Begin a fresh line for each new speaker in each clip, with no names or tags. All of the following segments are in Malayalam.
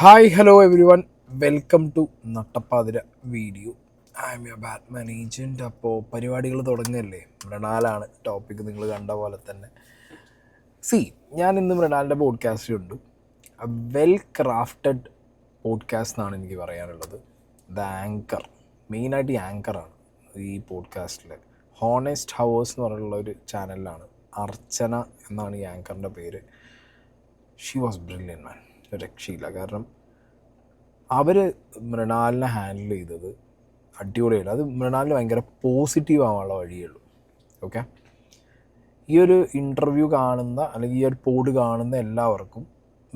Hi hello everyone, welcome to നട്ടപ്പാതിര video. I'm your Batman agent. അപ്പോൾ പരിപാടികൾ തുടങ്ങല്ലേ. മൃണാലാണ് ടോപ്പിക്. നിങ്ങൾ കണ്ട പോലെ തന്നെ ഞാൻ ഇന്ന് മൃണാലിൻ്റെ പോഡ്കാസ്റ്റിലുണ്ട്. വെൽ ക്രാഫ്റ്റഡ് പോഡ്കാസ്റ്റ് എന്നാണ് എനിക്ക് പറയാനുള്ളത്. ദ ആങ്കർ, മെയിനായിട്ട് ഈ ആങ്കറാണ് ഈ പോഡ്കാസ്റ്റിൽ. ഹോണസ്റ്റ് ഹവേഴ്സ് എന്ന് പറഞ്ഞുള്ള ഒരു ചാനലിലാണ്. അർച്ചന എന്നാണ് ഈ ആങ്കറിൻ്റെ പേര്. ഷീ വാസ് ബ്രില്യൻ മാൻ, രക്ഷയില്ല. കാരണം അവർ മൃണാലിനെ ഹാൻഡിൽ ചെയ്തത് അടിപൊളിയായിട്ട്. അത് മൃണാലിന് ഭയങ്കര പോസിറ്റീവ് ആവാനുള്ള വഴിയുള്ളൂ. ഓക്കെ, ഈ ഒരു ഇൻ്റർവ്യൂ കാണുന്ന അല്ലെങ്കിൽ ഈ ഒരു പോഡ് കാണുന്ന എല്ലാവർക്കും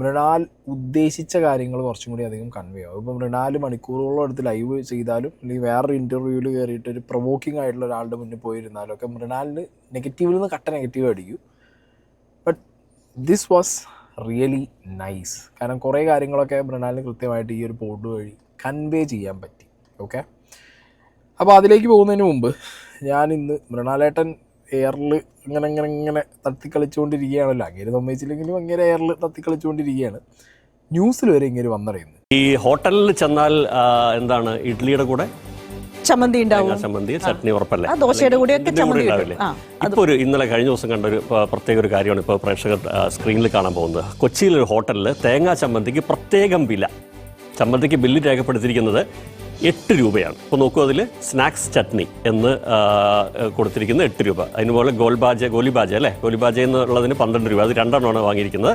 മൃണാൽ ഉദ്ദേശിച്ച കാര്യങ്ങൾ കുറച്ചും കൂടി അധികം കൺവേ ആവും. ഇപ്പോൾ മൃണാൽ മണിക്കൂറുകളോളം എടുത്ത് ലൈവ് ചെയ്താലും അല്ലെങ്കിൽ വേറൊരു ഇൻ്റർവ്യൂവിൽ കയറിയിട്ട് ഒരു പ്രൊവോക്കിംഗ് ആയിട്ടുള്ള ഒരാളുടെ മുന്നിൽ പോയിരുന്നാലും ഒക്കെ മൃണാലിന് നെഗറ്റീവിൽ നിന്ന് കട്ട നെഗറ്റീവ് അടിക്കും. But this was really nice. കാരണം കുറേ കാര്യങ്ങളൊക്കെ മൃണാലിന് കൃത്യമായിട്ട് ഈ ഒരു പോഡ് വഴി കൺവേ ചെയ്യാൻ പറ്റി. ഓക്കെ, അപ്പോൾ അതിലേക്ക് പോകുന്നതിന് മുമ്പ് ഞാൻ ഇന്ന് മൃണാലേട്ടൻ എയറിൽ ഇങ്ങനെ തത്തിക്കളിച്ചുകൊണ്ടിരിക്കുകയാണല്ലോ. അങ്ങനെ സമ്മതിച്ചില്ലെങ്കിലും അങ്ങനെ എയറിൽ തത്തിക്കളിച്ചുകൊണ്ടിരിക്കുകയാണ്. ന്യൂസിൽ വരെ ഇങ്ങനെ വന്നറിയുന്നത്
ഈ ഹോട്ടലിൽ ചെന്നാൽ എന്താണ് ഇഡ്ഡലിയുടെ കൂടെ
ചമ്മന്തി ഉണ്ടാവും,
ചമ്മന്തി ചട്നി ഉറപ്പല്ലേ,
ദോശയുടെ കൂടെയൊക്കെ ചമ്മന്തി
ഉണ്ടാവില്ലേ. ഇപ്പോൾ ഒരു ഇന്നലെ കഴിഞ്ഞ ദിവസം കണ്ട ഒരു പ്രത്യേക ഒരു കാര്യമാണ് ഇപ്പോൾ പ്രേക്ഷകർ സ്ക്രീനിൽ കാണാൻ പോകുന്നത്. കൊച്ചിയിലൊരു ഹോട്ടലിൽ തേങ്ങാ ചമ്മന്തിക്ക് പ്രത്യേകം വില, ചമ്മന്തിക്ക് ബില്ല് രേഖപ്പെടുത്തിയിരിക്കുന്നത് 8 രൂപയാണ്. ഇപ്പോൾ നോക്കൂ, അതിൽ സ്നാക്സ് ചട്നി എന്ന് കൊടുത്തിരിക്കുന്നത് 8 രൂപ. അതിനുപോലെ ഗോലിബാജ അല്ലേ, ഗോലിബാജ എന്നുള്ളതിന് 12 രൂപ. അത് രണ്ടെണ്ണമാണ് വാങ്ങിയിരിക്കുന്നത്,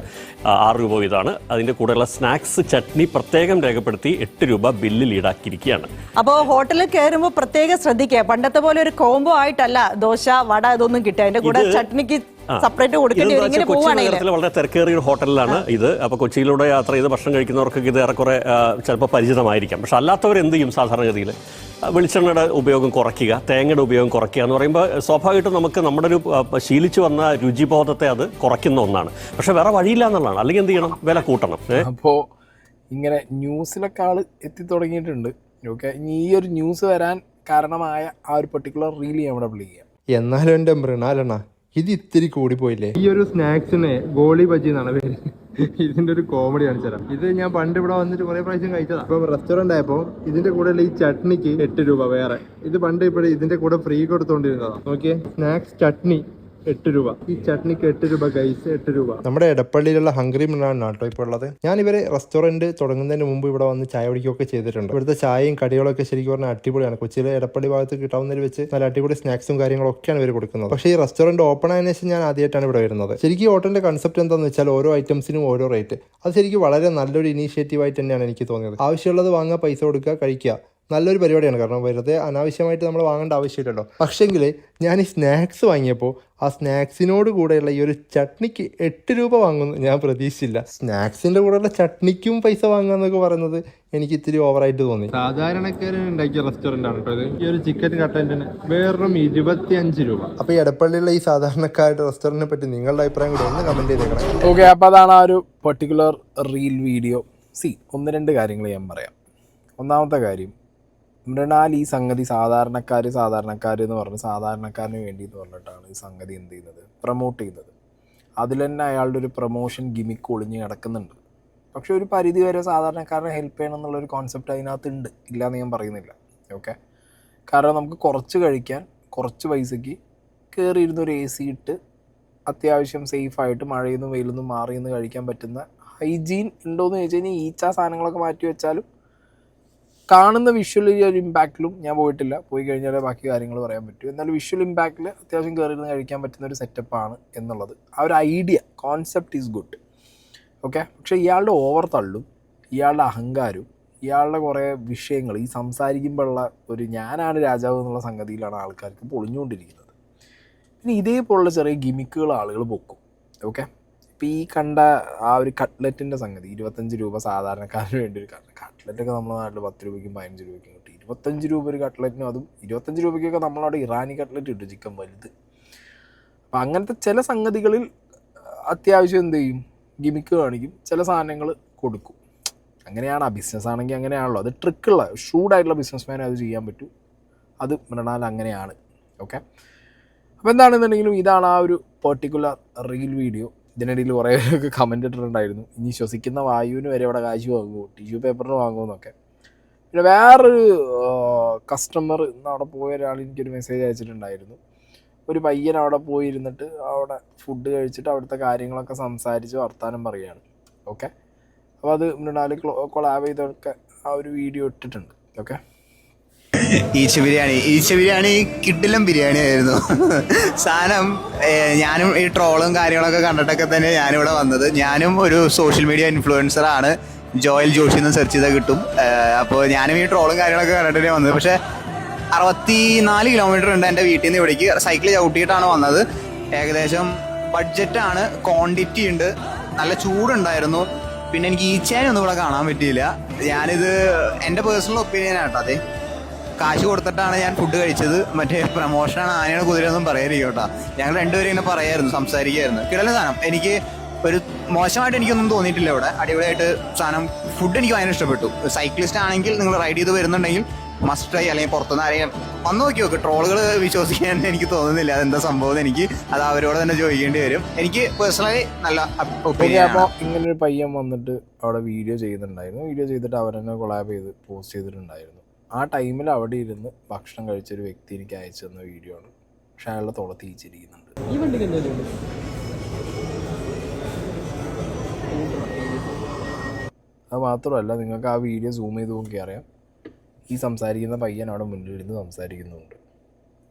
6 രൂപ ഇതാണ്. അതിൻ്റെ കൂടെയുള്ള സ്നാക്സ് ചട്നി പ്രത്യേകം രേഖപ്പെടുത്തി 8 രൂപ ബില്ലിൽ ഈടാക്കിയിരിക്കുകയാണ്.
അപ്പോൾ ഹോട്ടലിൽ കയറുമ്പോൾ പ്രത്യേകം ശ്രദ്ധിക്കുക. പണ്ടത്തെ പോലെ ഒരു കോംബോ ആയിട്ടല്ല ദോശ വട ഇതൊന്നും കിട്ടുക, അതിന്റെ കൂടെ ചട്നിക്ക് സെപ്പറേറ്റ് കൊടുക്കേണ്ടി വരും. ഇങ്ങനെ
കൊച്ചി നഗരത്തിൽ വളരെ തിരക്കേറിയ ഹോട്ടലിലാണ് ഇത്. അപ്പോൾ കൊച്ചിയിലൂടെ യാത്ര ചെയ്ത് ഭക്ഷണം കഴിക്കുന്നവർക്ക് ഇത് ഏറെക്കുറെ ചിലപ്പോൾ പരിചിതമായിരിക്കാം. പക്ഷെ അല്ലാത്തവർ എന്ത് ചെയ്യും? സാധാരണഗതിയിൽ വെളിച്ചെണ്ണയുടെ ഉപയോഗം കുറയ്ക്കുക, തേങ്ങയുടെ ഉപയോഗം കുറയ്ക്കുക എന്ന് പറയുമ്പോൾ സ്വാഭാവികമായിട്ടും നമുക്ക് നമ്മുടെ ഒരു ശീലിച്ചു വന്ന രുചിബോധത്തെ അത് കുറയ്ക്കുന്ന ഒന്നാണ്. പക്ഷെ വേറെ വഴിയില്ല എന്നുള്ളതാണ്. അല്ലെങ്കിൽ എന്ത് ചെയ്യണം? വില കൂട്ടണം.
അപ്പോൾ ഇങ്ങനെ ന്യൂസിലൊക്കെ ആൾ എത്തി തുടങ്ങിയിട്ടുണ്ട്. ഓക്കെ, ഇനി ഈ ഒരു ന്യൂസ് വരാൻ കാരണമായ ആ ഒരു പെർട്ടിക്കുലർ റീൽ നമ്മുടെ പ്ലേ ചെയ്യാം.
എന്നാലും എൻ്റെ മൃണാലണ്ണ ഇത് ഇത്തിരി കൂടിപ്പോയില്ലേ? ഈ ഒരു സ്നാക്സിന് ഗോളി ബജി എന്നാണ് പേര്. ഇതിന്റെ ഒരു കോമഡി കാണിച്ചുതരാം. ഇത് ഞാൻ പണ്ട് ഇവിടെ വന്നിട്ട് കുറെ പ്രാവശ്യം കഴിച്ചതാ. ഇപ്പൊ റെസ്റ്റോറന്റ് ആയപ്പോ ഇതിന്റെ കൂടെ ഈ ചട്നിക്ക് 8 രൂപ വേറെ. ഇത് പണ്ട് ഇപ്പോഴും ഇതിന്റെ കൂടെ ഫ്രീ കൊടുത്തോണ്ടിരുന്നതാ. നോക്കിയേ, സ്നാക്സ് ചട്നി 8 രൂപ. ഈ ചട്നിക്ക് 8 രൂപ ഗൈസ്, 8 രൂപ. നമ്മുടെ എടപ്പള്ളിയിലുള്ള ഹംഗ്രി മൃണാലാണ് കേട്ടോ ഇപ്പോൾ ഉള്ളത്. ഞാൻ ഇവരെ റെസ്റ്റോറന്റ് തുടങ്ങുന്നതിന് മുമ്പ് ഇവിടെ വന്ന് ചായ കുടിക്കുകയൊക്കെ ചെയ്തിട്ടുണ്ട്. ഇവിടുത്തെ ചായയും കടികളൊക്കെ ശരിക്കും പറഞ്ഞാൽ അടിപൊളിയാണ്. കൊച്ചിയിലെ എടപ്പള്ളി ഭാഗത്ത് കിട്ടാവുന്നതിൽ വെച്ച് നല്ല അടിപൊളി സ്നാക്സും കാര്യങ്ങളൊക്കെയാണ് ഇവർ കൊടുക്കുന്നത്. പക്ഷേ ഈ റെസ്റ്റോറന്റ് ഓപ്പൺ ആയതിനു ശേഷം ഞാൻ ആദ്യമായിട്ടാണ് ഇവിടെ വരുന്നത്. ശരിക്കും ഹോട്ടലിന്റെ കൺസെപ്റ്റ് എന്താണെന്ന് വെച്ചാൽ ഓരോ ഐറ്റംസിനും ഓരോ റേറ്റ്. അത് ശരിക്കും വളരെ നല്ലൊരു ഇനീഷ്യേറ്റീവ് ആയിട്ട് തന്നെയാണ് എനിക്ക് തോന്നിയത്. ആവശ്യമുള്ളത് വാങ്ങുക, പൈസ കൊടുക്കുക, കഴിക്കുക. നല്ലൊരു പരിപാടിയാണ്. കാരണം വെറുതെ അനാവശ്യമായിട്ട് നമ്മൾ വാങ്ങേണ്ട ആവശ്യമില്ലല്ലോ. പക്ഷേങ്കിൽ ഞാൻ ഈ സ്നാക്സ് വാങ്ങിയപ്പോൾ ആ സ്നാക്സിനോട് കൂടെയുള്ള ഈ ഒരു ചട്നിക്ക് 8 രൂപ വാങ്ങുന്നു ഞാൻ പ്രതീക്ഷിച്ചില്ല. സ്നാക്സിന്റെ കൂടെയുള്ള ചട്നിക്കും പൈസ വാങ്ങുക എന്നൊക്കെ പറയുന്നത് എനിക്ക് ഇത്തിരി ഓവറായിട്ട് തോന്നി. സാധാരണക്കാരൻ ഉണ്ടാക്കിയ റെസ്റ്റോറന്റ് ആണ് കേട്ടോ. ഈ ഒരു ചിക്കൻ കട്ടന്റിന് വെറും 25 രൂപ. അപ്പൊ ഈ എടപ്പള്ളിയുള്ള ഈ സാധാരണക്കാരുടെ റെസ്റ്റോറന്റിനെ പറ്റി നിങ്ങളുടെ അഭിപ്രായം കൂടി ഒന്ന് കമന്റ് ചെയ്തേക്കണം.
ഓക്കെ, അപ്പോൾ അതാണ് ആ ഒരു പെർട്ടിക്കുലർ റീൽ വീഡിയോ. 1-2 കാര്യങ്ങൾ ഞാൻ പറയാം. ഒന്നാമത്തെ കാര്യം, മൃണാൽ ഈ സംഗതി സാധാരണക്കാർ എന്ന് പറഞ്ഞ് സാധാരണക്കാരന് വേണ്ടി എന്ന് പറഞ്ഞിട്ടാണ് ഈ സംഗതി എന്ത് ചെയ്യുന്നത്, പ്രൊമോട്ട് ചെയ്യുന്നത്. അതിൽ തന്നെ അയാളുടെ ഒരു പ്രൊമോഷൻ ഗിമിക്ക് ഒളിഞ്ഞ് കിടക്കുന്നുണ്ട്. പക്ഷെ ഒരു പരിധി വരെ സാധാരണക്കാരനെ ഹെൽപ്പ് ചെയ്യണം എന്നുള്ളൊരു കോൺസെപ്റ്റ് അതിനകത്ത് ഉണ്ട്, ഇല്ലയെന്ന് ഞാൻ പറയുന്നില്ല. ഓക്കെ, കാരണം നമുക്ക് കുറച്ച് കഴിക്കാൻ കുറച്ച് പൈസയ്ക്ക് കയറിയിരുന്നൊരു AC ഇട്ട് അത്യാവശ്യം സേഫായിട്ട് മഴയിൽ നിന്നും വെയിലിൽ നിന്നും മാറി നിന്ന് കഴിക്കാൻ പറ്റുന്ന ഹൈജീൻ ഉണ്ടോയെന്ന് ചോദിച്ചു കഴിഞ്ഞാൽ ഈച്ച സാധനങ്ങളൊക്കെ മാറ്റി വെച്ചാലും കാണുന്ന വിഷ്വൽ ഒരു ഇമ്പാക്റ്റിലും ഞാൻ പോയിട്ടില്ല. പോയി കഴിഞ്ഞാലേ ബാക്കി കാര്യങ്ങൾ പറയാൻ പറ്റൂ. എന്നാലും വിഷ്വൽ ഇമ്പാക്റ്റിൽ അത്യാവശ്യം കയറിയിരുന്ന് കഴിക്കാൻ പറ്റുന്ന ഒരു സെറ്റപ്പാണ് എന്നുള്ളത്. ആ ഒരു idea, concept is good. Okay, പക്ഷേ ഇയാളുടെ ഓവർ തള്ളും, ഇയാളുടെ അഹങ്കാരവും, ഇയാളുടെ കുറേ വിഷയങ്ങൾ ഈ സംസാരിക്കുമ്പോഴുള്ള ഒരു ഞാനാണ് രാജാവ് എന്നുള്ള സംഗതിയിലാണ് ആൾക്കാർക്ക് പൊളിഞ്ഞുകൊണ്ടിരിക്കുന്നത്. പിന്നെ ഇതേപോലുള്ള ചെറിയ ഗിമിക്കുകൾ ആളുകൾ പൊക്കും. ഓക്കെ, ഇപ്പോൾ ഈ കണ്ട ആ ഒരു കട്ട്ലറ്റിൻ്റെ സംഗതി 25 രൂപ സാധാരണക്കാരന് വേണ്ടി ഒരു കട്ട്ലറ്റൊക്കെ നമ്മുടെ നാട്ടിൽ 10 രൂപയ്ക്കും 15 രൂപയ്ക്കും കിട്ടി. 25 രൂപ ഒരു കട്ട്ലറ്റിനും, അതും 25 രൂപയ്ക്കൊക്കെ നമ്മളവിടെ ഇറാനി കട്ട്ലറ്റ് കിട്ടും, ചിക്കൻ വലുത്. അപ്പം അങ്ങനത്തെ ചില സംഗതികളിൽ അത്യാവശ്യം എന്ത് ചെയ്യും, ഗിമിക്ക് കാണിക്കും, ചില സാധനങ്ങൾ കൊടുക്കും. അങ്ങനെയാണ് ആ ബിസിനസ് ആണെങ്കിൽ അങ്ങനെയാണല്ലോ. അത് ട്രിക്കുള്ള ഷൂഡായിട്ടുള്ള ബിസിനസ്മാനെ അത് ചെയ്യാൻ പറ്റൂ. അത് മൃണാൽ അങ്ങനെയാണ്. ഓക്കെ, അപ്പോൾ എന്താണെന്നുണ്ടെങ്കിലും ഇതാണ് ആ ഒരു പെർട്ടിക്കുലർ റീൽ വീഡിയോ. ഇതിനിടയിൽ കുറേ പേരൊക്കെ കമൻ്റ് ഇട്ടിട്ടുണ്ടായിരുന്നു, ഇനി ശ്വസിക്കുന്ന വായുവിന് വരെ ഇവിടെ കാശ് വാങ്ങുമോ, ടിഷ്യൂ പേപ്പറിന് വാങ്ങുമെന്നൊക്കെ. പിന്നെ വേറൊരു കസ്റ്റമർ ഇന്ന് അവിടെ പോയ ഒരാൾ എനിക്കൊരു മെസ്സേജ് അയച്ചിട്ടുണ്ടായിരുന്നു. ഒരു പയ്യൻ അവിടെ പോയിരുന്നിട്ട് അവിടെ ഫുഡ് കഴിച്ചിട്ട് അവിടുത്തെ കാര്യങ്ങളൊക്കെ സംസാരിച്ച് വർത്താനം പറയുകയാണ്. ഓക്കെ, അപ്പോൾ അത് മൃണാൽ കൊളാബ് ചെയ്തൊക്കെ ആ ഒരു വീഡിയോ ഇട്ടിട്ടുണ്ട്. ഓക്കെ,
ഈച്ച ബിരിയാണി കിടിലം ബിരിയാണി ആയിരുന്നു സാധനം. ഞാനും ഈ ട്രോളും കാര്യങ്ങളൊക്കെ കണ്ടിട്ടൊക്കെ തന്നെ ഞാനിവിടെ വന്നത്. ഞാനും ഒരു സോഷ്യൽ മീഡിയ ഇൻഫ്ലുവൻസർ ആണ്, ജോയൽ ജോഷി എന്ന് സെർച്ച് ചെയ്താൽ കിട്ടും. അപ്പോൾ ഞാനും ഈ ട്രോളും കാര്യങ്ങളൊക്കെ കണ്ടിട്ടാണ് വന്നത്. പക്ഷേ 64 കിലോമീറ്റർ ഉണ്ട് എൻ്റെ വീട്ടിൽ നിന്ന് ഇവിടേക്ക്. സൈക്കിൾ ചവിട്ടിയിട്ടാണ് വന്നത്. ഏകദേശം ബഡ്ജറ്റാണ്, ക്വാണ്ടിറ്റി ഉണ്ട്, നല്ല ചൂടുണ്ടായിരുന്നു. പിന്നെ എനിക്ക് ഈച്ചേനൊന്നും ഇവിടെ കാണാൻ പറ്റിയില്ല. ഞാനിത് എൻ്റെ പേഴ്സണൽ ഒപ്പീനിയൻ ആട്ടോ. അതെ, കാശ് കൊടുത്തിട്ടാണ് ഞാൻ ഫുഡ് കഴിച്ചത്. മറ്റേ പ്രമോഷനാണ്, ആനയാണ് കുതിരയൊന്നും പറയാതിരിക്കും കേട്ടോ. ഞങ്ങൾ രണ്ടുപേരും ഇങ്ങനെ പറയായിരുന്നു, സംസാരിക്കുകയായിരുന്നു. കിടല സാധനം എനിക്ക് ഒരു മോശമായിട്ട് എനിക്കൊന്നും തോന്നിയിട്ടില്ല ഇവിടെ. അടിപൊളിയായിട്ട് സാധനം, ഫുഡ് എനിക്ക് ഭയങ്കര ഇഷ്ടപ്പെട്ടു. സൈക്ലിസ്റ്റ് ആണെങ്കിൽ നിങ്ങൾ റൈഡ് ചെയ്ത് വരുന്നുണ്ടെങ്കിൽ മസ്റ്റ് ട്രൈ. അല്ലെങ്കിൽ പുറത്തുനിന്ന് ആരെയും വന്ന് നോക്കി നോക്ക്. ട്രോളുകൾ വിശ്വസിക്കാൻ എനിക്ക് തോന്നുന്നില്ല അതെന്താ സംഭവം. എനിക്ക് അത് അവരോട് തന്നെ ചോദിക്കേണ്ടി വരും. എനിക്ക് പേഴ്സണലി നല്ല ഒപ്പീനിയൻ.
അപ്പോൾ ഇങ്ങനൊരു പയ്യൻ വന്നിട്ട് അവിടെ വീഡിയോ ചെയ്യുന്നുണ്ടായിരുന്നു. വീഡിയോ ചെയ്തിട്ട് അവരെന്നെ കൊളാബ് ചെയ്ത് പോസ്റ്റ് ചെയ്തിട്ടുണ്ടായിരുന്നു. ആ ടൈമിൽ അവിടെ ഇരുന്ന് ഭക്ഷണം കഴിച്ചൊരു വ്യക്തി എനിക്ക് അയച്ചു തന്ന വീഡിയോ ആണ്. പക്ഷെ അയാളുടെ തുള തീച്ചിരിക്കുന്നുണ്ട്. അത് മാത്രമല്ല, നിങ്ങൾക്ക് ആ വീഡിയോ സൂം ചെയ്ത് നോക്കി അറിയാം, ഈ സംസാരിക്കുന്ന പയ്യൻ അവിടെ മുന്നിലിരുന്ന് സംസാരിക്കുന്നുണ്ട്.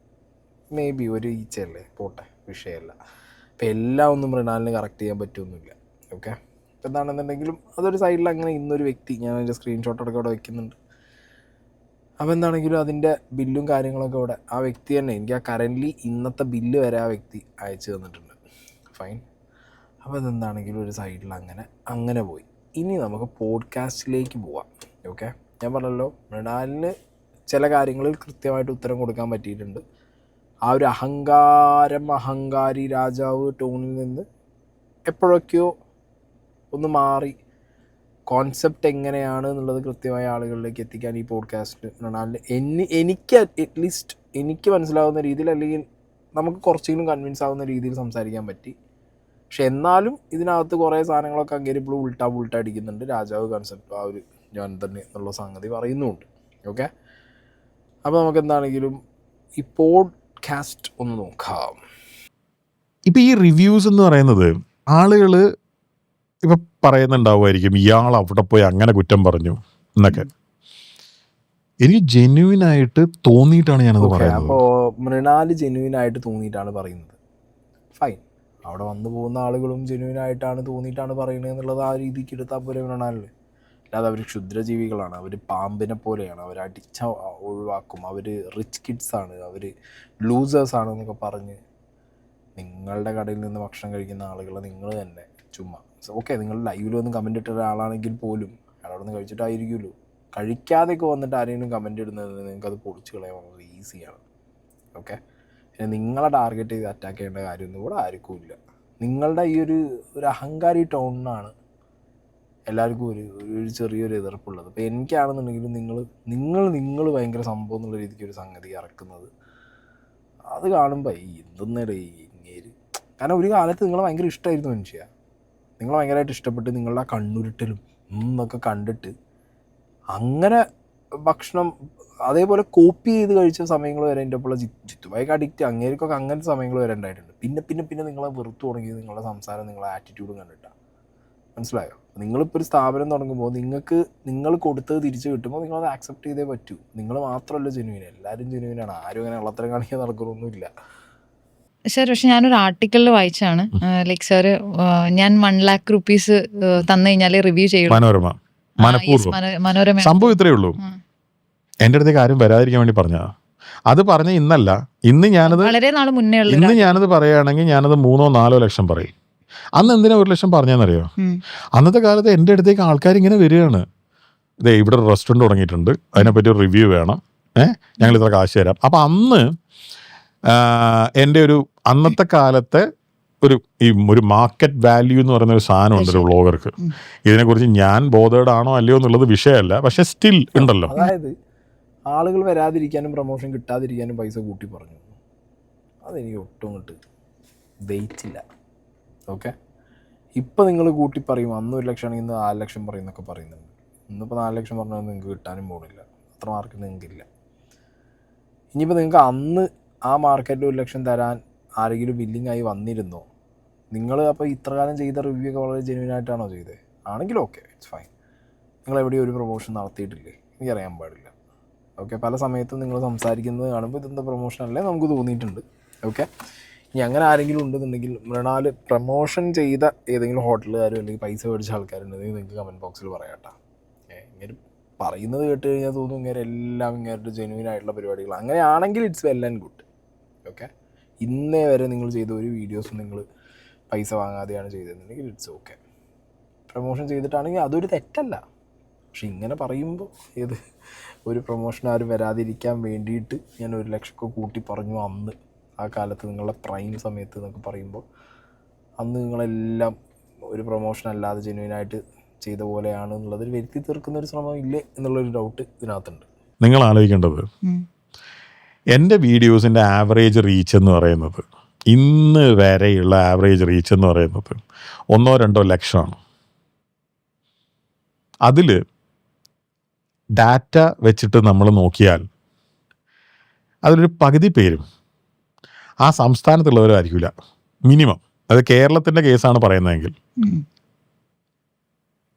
മേ ബി ഒരു ഈച്ചയല്ലേ, പോട്ടെ, വിഷയമല്ല. അപ്പം എല്ലാം ഒന്നും മൃണാലിന് കറക്റ്റ് ചെയ്യാൻ പറ്റുമൊന്നുമില്ല. ഓക്കെ, ഇപ്പം എന്താണെന്നുണ്ടെങ്കിലും അതൊരു സൈഡിൽ അങ്ങനെ ഇന്നൊരു വ്യക്തി, ഞാൻ അതിൻ്റെ സ്ക്രീൻഷോട്ടൊക്കെ അവിടെ വയ്ക്കുന്നുണ്ട്. അപ്പോൾ എന്താണെങ്കിലും അതിൻ്റെ ബില്ലും കാര്യങ്ങളൊക്കെ ഇവിടെ ആ വ്യക്തി തന്നെ, എനിക്ക് ആ കറൻ്റ്ലി ഇന്നത്തെ ബില്ല് വരെ ആ വ്യക്തി അയച്ചു തന്നിട്ടുണ്ട്. ഫൈൻ. അപ്പോൾ അതെന്താണെങ്കിലും ഒരു സൈഡിൽ അങ്ങനെ പോയി. ഇനി നമുക്ക് പോഡ്കാസ്റ്റിലേക്ക് പോവാം. ഓക്കെ, ഞാൻ പറഞ്ഞല്ലോ മൃണാലിന് ചില കാര്യങ്ങളിൽ കൃത്യമായിട്ട് ഉത്തരം കൊടുക്കാൻ പറ്റിയിട്ടുണ്ട്. ആ ഒരു അഹങ്കാരി രാജാവ് ടോണിൽ നിന്ന് എപ്പോഴൊക്കെയോ ഒന്ന് മാറി കോൺസെപ്റ്റ് എങ്ങനെയാണ് എന്നുള്ളത് കൃത്യമായ ആളുകളിലേക്ക് എത്തിക്കാൻ ഈ പോഡ്കാസ്റ്റ് മൃണാലിന് എനിക്ക് അറ്റ്ലീസ്റ്റ് എനിക്ക് മനസ്സിലാവുന്ന രീതിയിൽ, അല്ലെങ്കിൽ നമുക്ക് കുറച്ചെങ്കിലും കൺവിൻസ് ആവുന്ന രീതിയിൽ സംസാരിക്കാൻ പറ്റി. പക്ഷെ എന്നാലും ഇതിനകത്ത് കുറേ സാധനങ്ങളൊക്കെ അങ്ങേര് ഇപ്പോൾ ഉൾട്ട അടിക്കുന്നുണ്ട്. രാജാവ് കൺസെപ്റ്റ് ആ ഒരു ഞാൻ തന്നെ എന്നുള്ള സംഗതി പറയുന്നുമുണ്ട്. ഓക്കെ, അപ്പോൾ നമുക്ക് എന്താണെങ്കിലും ഈ പോഡ്കാസ്റ്റ് ഒന്ന് നോക്കാം.
ഇപ്പം ഈ റിവ്യൂസ് എന്ന് പറയുന്നത് ആളുകൾ ഇപ്പം പറയുന്നുണ്ടാവുമായിരിക്കും, ഇയാൾ അവിടെ പോയി അങ്ങനെ കുറ്റം പറഞ്ഞു എന്നൊക്കെ. എനിക്ക് ജെന്യുവിനായിട്ട് തോന്നിയിട്ടാണ് ഞാനത് പറയുന്നത്.
അപ്പോൾ മൃണാൽ ജെന്യുവിനായിട്ട് തോന്നിയിട്ടാണ് പറയുന്നത്. ഫൈൻ, അവിടെ വന്നു പോകുന്ന ആളുകളും ജെന്യുവിനായിട്ടാണ് തോന്നിയിട്ടാണ് പറയുന്നത് എന്നുള്ളത് ആ രീതിക്ക് എടുത്താൽ പോലെ മൃണാലിൽ. അല്ലാതെ അവർ ക്ഷുദ്രജീവികളാണ്, അവർ പാമ്പിനെ പോലെയാണ്, അവർ അടിച്ച ഒഴിവാക്കും, അവർ റിച്ച് കിഡ്സാണ്, അവർ ലൂസേഴ്സാണ് എന്നൊക്കെ പറഞ്ഞ് നിങ്ങളുടെ കടയിൽ നിന്ന് ഭക്ഷണം കഴിക്കുന്ന ആളുകളെ നിങ്ങൾ തന്നെ ചുമ്മാ ഓക്കെ, നിങ്ങൾ ലൈവിൽ വന്ന് കമൻ്റ് ഇട്ട ഒരാളാണെങ്കിൽ പോലും അയാൾ അവിടെ നിന്ന് കഴിച്ചിട്ടായിരിക്കുമല്ലോ. കഴിക്കാതെയൊക്കെ വന്നിട്ട് ആരെങ്കിലും കമൻ്റ് ഇടുന്നത് നിങ്ങൾക്കത് പൊളിച്ച് കളയാൻ വളരെ ഈസിയാണ്. ഓക്കെ, പിന്നെ നിങ്ങളെ ടാർഗറ്റ് ചെയ്ത് അറ്റാക്ക് ചെയ്യേണ്ട കാര്യമൊന്നും ഇവിടെ ആർക്കും ഇല്ല. നിങ്ങളുടെ ഈ ഒരു അഹങ്കാരി ടോണിനാണ് എല്ലാവർക്കും ഒരു ചെറിയൊരു എതിർപ്പുള്ളത്. അപ്പോൾ എനിക്കാണെന്നുണ്ടെങ്കിലും നിങ്ങൾ ഭയങ്കര സംഭവം എന്നുള്ള രീതിക്ക് ഒരു സംഗതി ഇറക്കുന്നത് അത് കാണുമ്പോൾ എന്തെന്നേടേ ഇങ്ങേര്. കാരണം ഒരു കാലത്ത് നിങ്ങളെ ഭയങ്കര ഇഷ്ടമായിരുന്നു മനുഷ്യ, നിങ്ങളെ ഭയങ്കരമായിട്ട് ഇഷ്ടപ്പെട്ട് നിങ്ങളുടെ ആ കണ്ണുരുട്ടലും എന്നൊക്കെ കണ്ടിട്ട് അങ്ങനെ ഭക്ഷണം അതേപോലെ കോപ്പി ചെയ്ത് കഴിച്ച സമയങ്ങൾ വരെ എൻ്റെ ഒപ്പമുള്ള ജിത്തുബായിക്ക് അഡിക്റ്റ് അങ്ങേർക്കൊക്കെ അങ്ങനത്തെ സമയങ്ങൾ വരെ ഉണ്ടായിട്ടുണ്ട്. പിന്നെ നിങ്ങളെ വെറുത്തു തുടങ്ങിയത് നിങ്ങളുടെ സംസാരം, നിങ്ങളുടെ ആറ്റിറ്റ്യൂഡും കണ്ടിട്ടാണ്. മനസ്സിലായോ? നിങ്ങളിപ്പോൾ ഒരു സ്ഥാപനം തുടങ്ങുമ്പോൾ നിങ്ങൾ കൊടുത്തത് തിരിച്ച് കിട്ടുമ്പോൾ നിങ്ങളത് ആക്സെപ്റ്റ് ചെയ്തേ പറ്റൂ. നിങ്ങൾ മാത്രമല്ല ജെന്യുവിൻ, എല്ലാവരും ജെന്യുവിനാണ്. ആരും അങ്ങനെ ഉള്ളത്തരം കാണിക്കാൻ നടക്കുന്നൊന്നുമില്ല.
സാർ, പക്ഷെ ഞാനൊരു ആർട്ടിക്കിളിൽ വായിച്ചാണ്, ലൈക്ക് സാറ് ഞാൻ 1 lakh rupees തന്നു കഴിഞ്ഞാൽ റിവ്യൂ ചെയ്യുള്ളൂ. മനോരമ
സംഭവം ഇത്രയേ ഉള്ളൂ. എൻ്റെ അടുത്തേക്ക് ആരും വരാതിരിക്കാൻ വേണ്ടി പറഞ്ഞാ. അത് പറഞ്ഞ ഇന്നല്ല,
വളരെ നാൾ മുന്നേ
ഇന്ന് ഞാനത് പറയുകയാണെങ്കിൽ ഞാനത് 3-4 ലക്ഷം പറയും. അന്ന് എന്തിനാ 1 ലക്ഷം പറഞ്ഞെന്നറിയോ? അന്നത്തെ കാലത്ത് എൻ്റെ അടുത്തേക്ക് ആൾക്കാർ ഇങ്ങനെ വരികയാണ്, ഇതേ ഇവിടെ ഒരു റെസ്റ്റോറൻറ്റ് തുടങ്ങിയിട്ടുണ്ട്, അതിനെപ്പറ്റി ഒരു റിവ്യൂ വേണം, ഞങ്ങൾ ഇത്ര കാശ് തരാം. അപ്പം അന്ന് എൻ്റെ അന്നത്തെ കാലത്തെ ഒരു മാർക്കറ്റ് വാല്യൂ എന്ന് പറയുന്ന ഒരു സാധനമുണ്ട് ഒരു വ്ളോഗർക്ക്. ഇതിനെക്കുറിച്ച് ഞാൻ ബോധേഡ് ആണോ അല്ലയോ എന്നുള്ളത് വിഷയമല്ല, പക്ഷെ സ്റ്റിൽ ഉണ്ടല്ലോ.
അതായത് ആളുകൾ വരാതിരിക്കാനും പ്രൊമോഷൻ കിട്ടാതിരിക്കാനും പൈസ കൂട്ടി പറഞ്ഞു. അതെനിക്ക് ഒട്ടും ഇങ്ങോട്ട് ദഹിച്ചില്ല. ഓക്കെ, ഇപ്പം നിങ്ങൾ കൂട്ടി പറയും അന്ന് 1 ലക്ഷം ആണെങ്കിൽ ഇന്ന് 4 ലക്ഷം പറയുന്നൊക്കെ പറയുന്നുണ്ട്. ഇന്നിപ്പോൾ 4 ലക്ഷം പറഞ്ഞാൽ നിങ്ങൾക്ക് കിട്ടാനും പോകുന്നില്ല, അത്ര മാർക്ക് നിങ്ങൾക്കില്ല. ഇനിയിപ്പോൾ നിങ്ങൾക്ക് അന്ന് ആ മാർക്കറ്റിൽ 1 ലക്ഷം തരാൻ ആരെങ്കിലും വില്ലിങ് ആയി വന്നിരുന്നോ? നിങ്ങൾ അപ്പോൾ ഇത്ര കാലം ചെയ്ത റിവ്യൂ ഒക്കെ വളരെ ജെന്യൂൻ ആയിട്ടാണോ ചെയ്തത്? ആണെങ്കിൽ ഓക്കെ, ഇറ്റ്സ് ഫൈൻ. നിങ്ങൾ എവിടെയും ഒരു പ്രൊമോഷൻ നടത്തിയിട്ടില്ലേ? എനിക്കറിയാൻ പാടില്ല. ഓക്കെ, പല സമയത്തും നിങ്ങൾ സംസാരിക്കുന്നത് കാണുമ്പോൾ ഇതെന്താ പ്രൊമോഷൻ അല്ലേ നമുക്ക് തോന്നിയിട്ടുണ്ട്. ഓക്കെ, ഇനി അങ്ങനെ ആരെങ്കിലും ഉണ്ടെന്നുണ്ടെങ്കിൽ മൃണാൽ പ്രൊമോഷൻ ചെയ്ത ഏതെങ്കിലും ഹോട്ടലുകാരും അല്ലെങ്കിൽ പൈസ മേടിച്ച ആൾക്കാരുണ്ടെങ്കിൽ നിങ്ങൾക്ക് കമൻറ്റ് ബോക്സിൽ പറയാട്ടോ. ഇങ്ങനെ പറയുന്നത് കേട്ട് കഴിഞ്ഞാൽ തോന്നും ഇങ്ങനെ എല്ലാം ഇങ്ങനെ ജെന്യൂൻ ആയിട്ടുള്ള പരിപാടികൾ. അങ്ങനെയാണെങ്കിൽ it's well and good. Okay, ഇന്നേ വരെ നിങ്ങൾ ചെയ്ത ഒരു വീഡിയോസും നിങ്ങൾ പൈസ വാങ്ങാതെയാണ് ചെയ്തതെന്നുണ്ടെങ്കിൽ ഇറ്റ്സ് ഓക്കെ. പ്രൊമോഷൻ ചെയ്തിട്ടാണെങ്കിൽ അതൊരു തെറ്റല്ല. പക്ഷെ ഇങ്ങനെ പറയുമ്പോൾ ഏത് ഒരു പ്രൊമോഷൻ ആരും വരാതിരിക്കാൻ വേണ്ടിയിട്ട് ഞാൻ 1 ലക്ഷമൊക്കെ കൂട്ടി പറഞ്ഞു അന്ന് ആ കാലത്ത് നിങ്ങളുടെ പ്രൈം സമയത്ത് എന്നൊക്കെ പറയുമ്പോൾ അന്ന് നിങ്ങളെല്ലാം ഒരു പ്രൊമോഷൻ അല്ലാതെ ജെന്യൂനായിട്ട് ചെയ്ത പോലെയാണ് എന്നുള്ളത് വരുത്തി തീർക്കുന്ന ഒരു ശ്രമം ഇല്ലേ എന്നുള്ളൊരു ഡൗട്ട് ഇതിനകത്തുണ്ട്.
നിങ്ങൾ ആലോചിക്കേണ്ടത്, എൻ്റെ വീഡിയോസിൻ്റെ ആവറേജ് റീച്ച് എന്ന് പറയുന്നത്, ഇന്ന് വരെയുള്ള ആവറേജ് റീച്ച് എന്ന് പറയുന്നത് 1-2 ലക്ഷമാണ്. അതിൽ ഡാറ്റ വെച്ചിട്ട് നമ്മൾ നോക്കിയാൽ അതിലൊരു പകുതി പേരും ആ സംസ്ഥാനത്തുള്ളവരായിരിക്കില്ല മിനിമം. അത് കേരളത്തിൻ്റെ കേസാണ് പറയുന്നതെങ്കിൽ.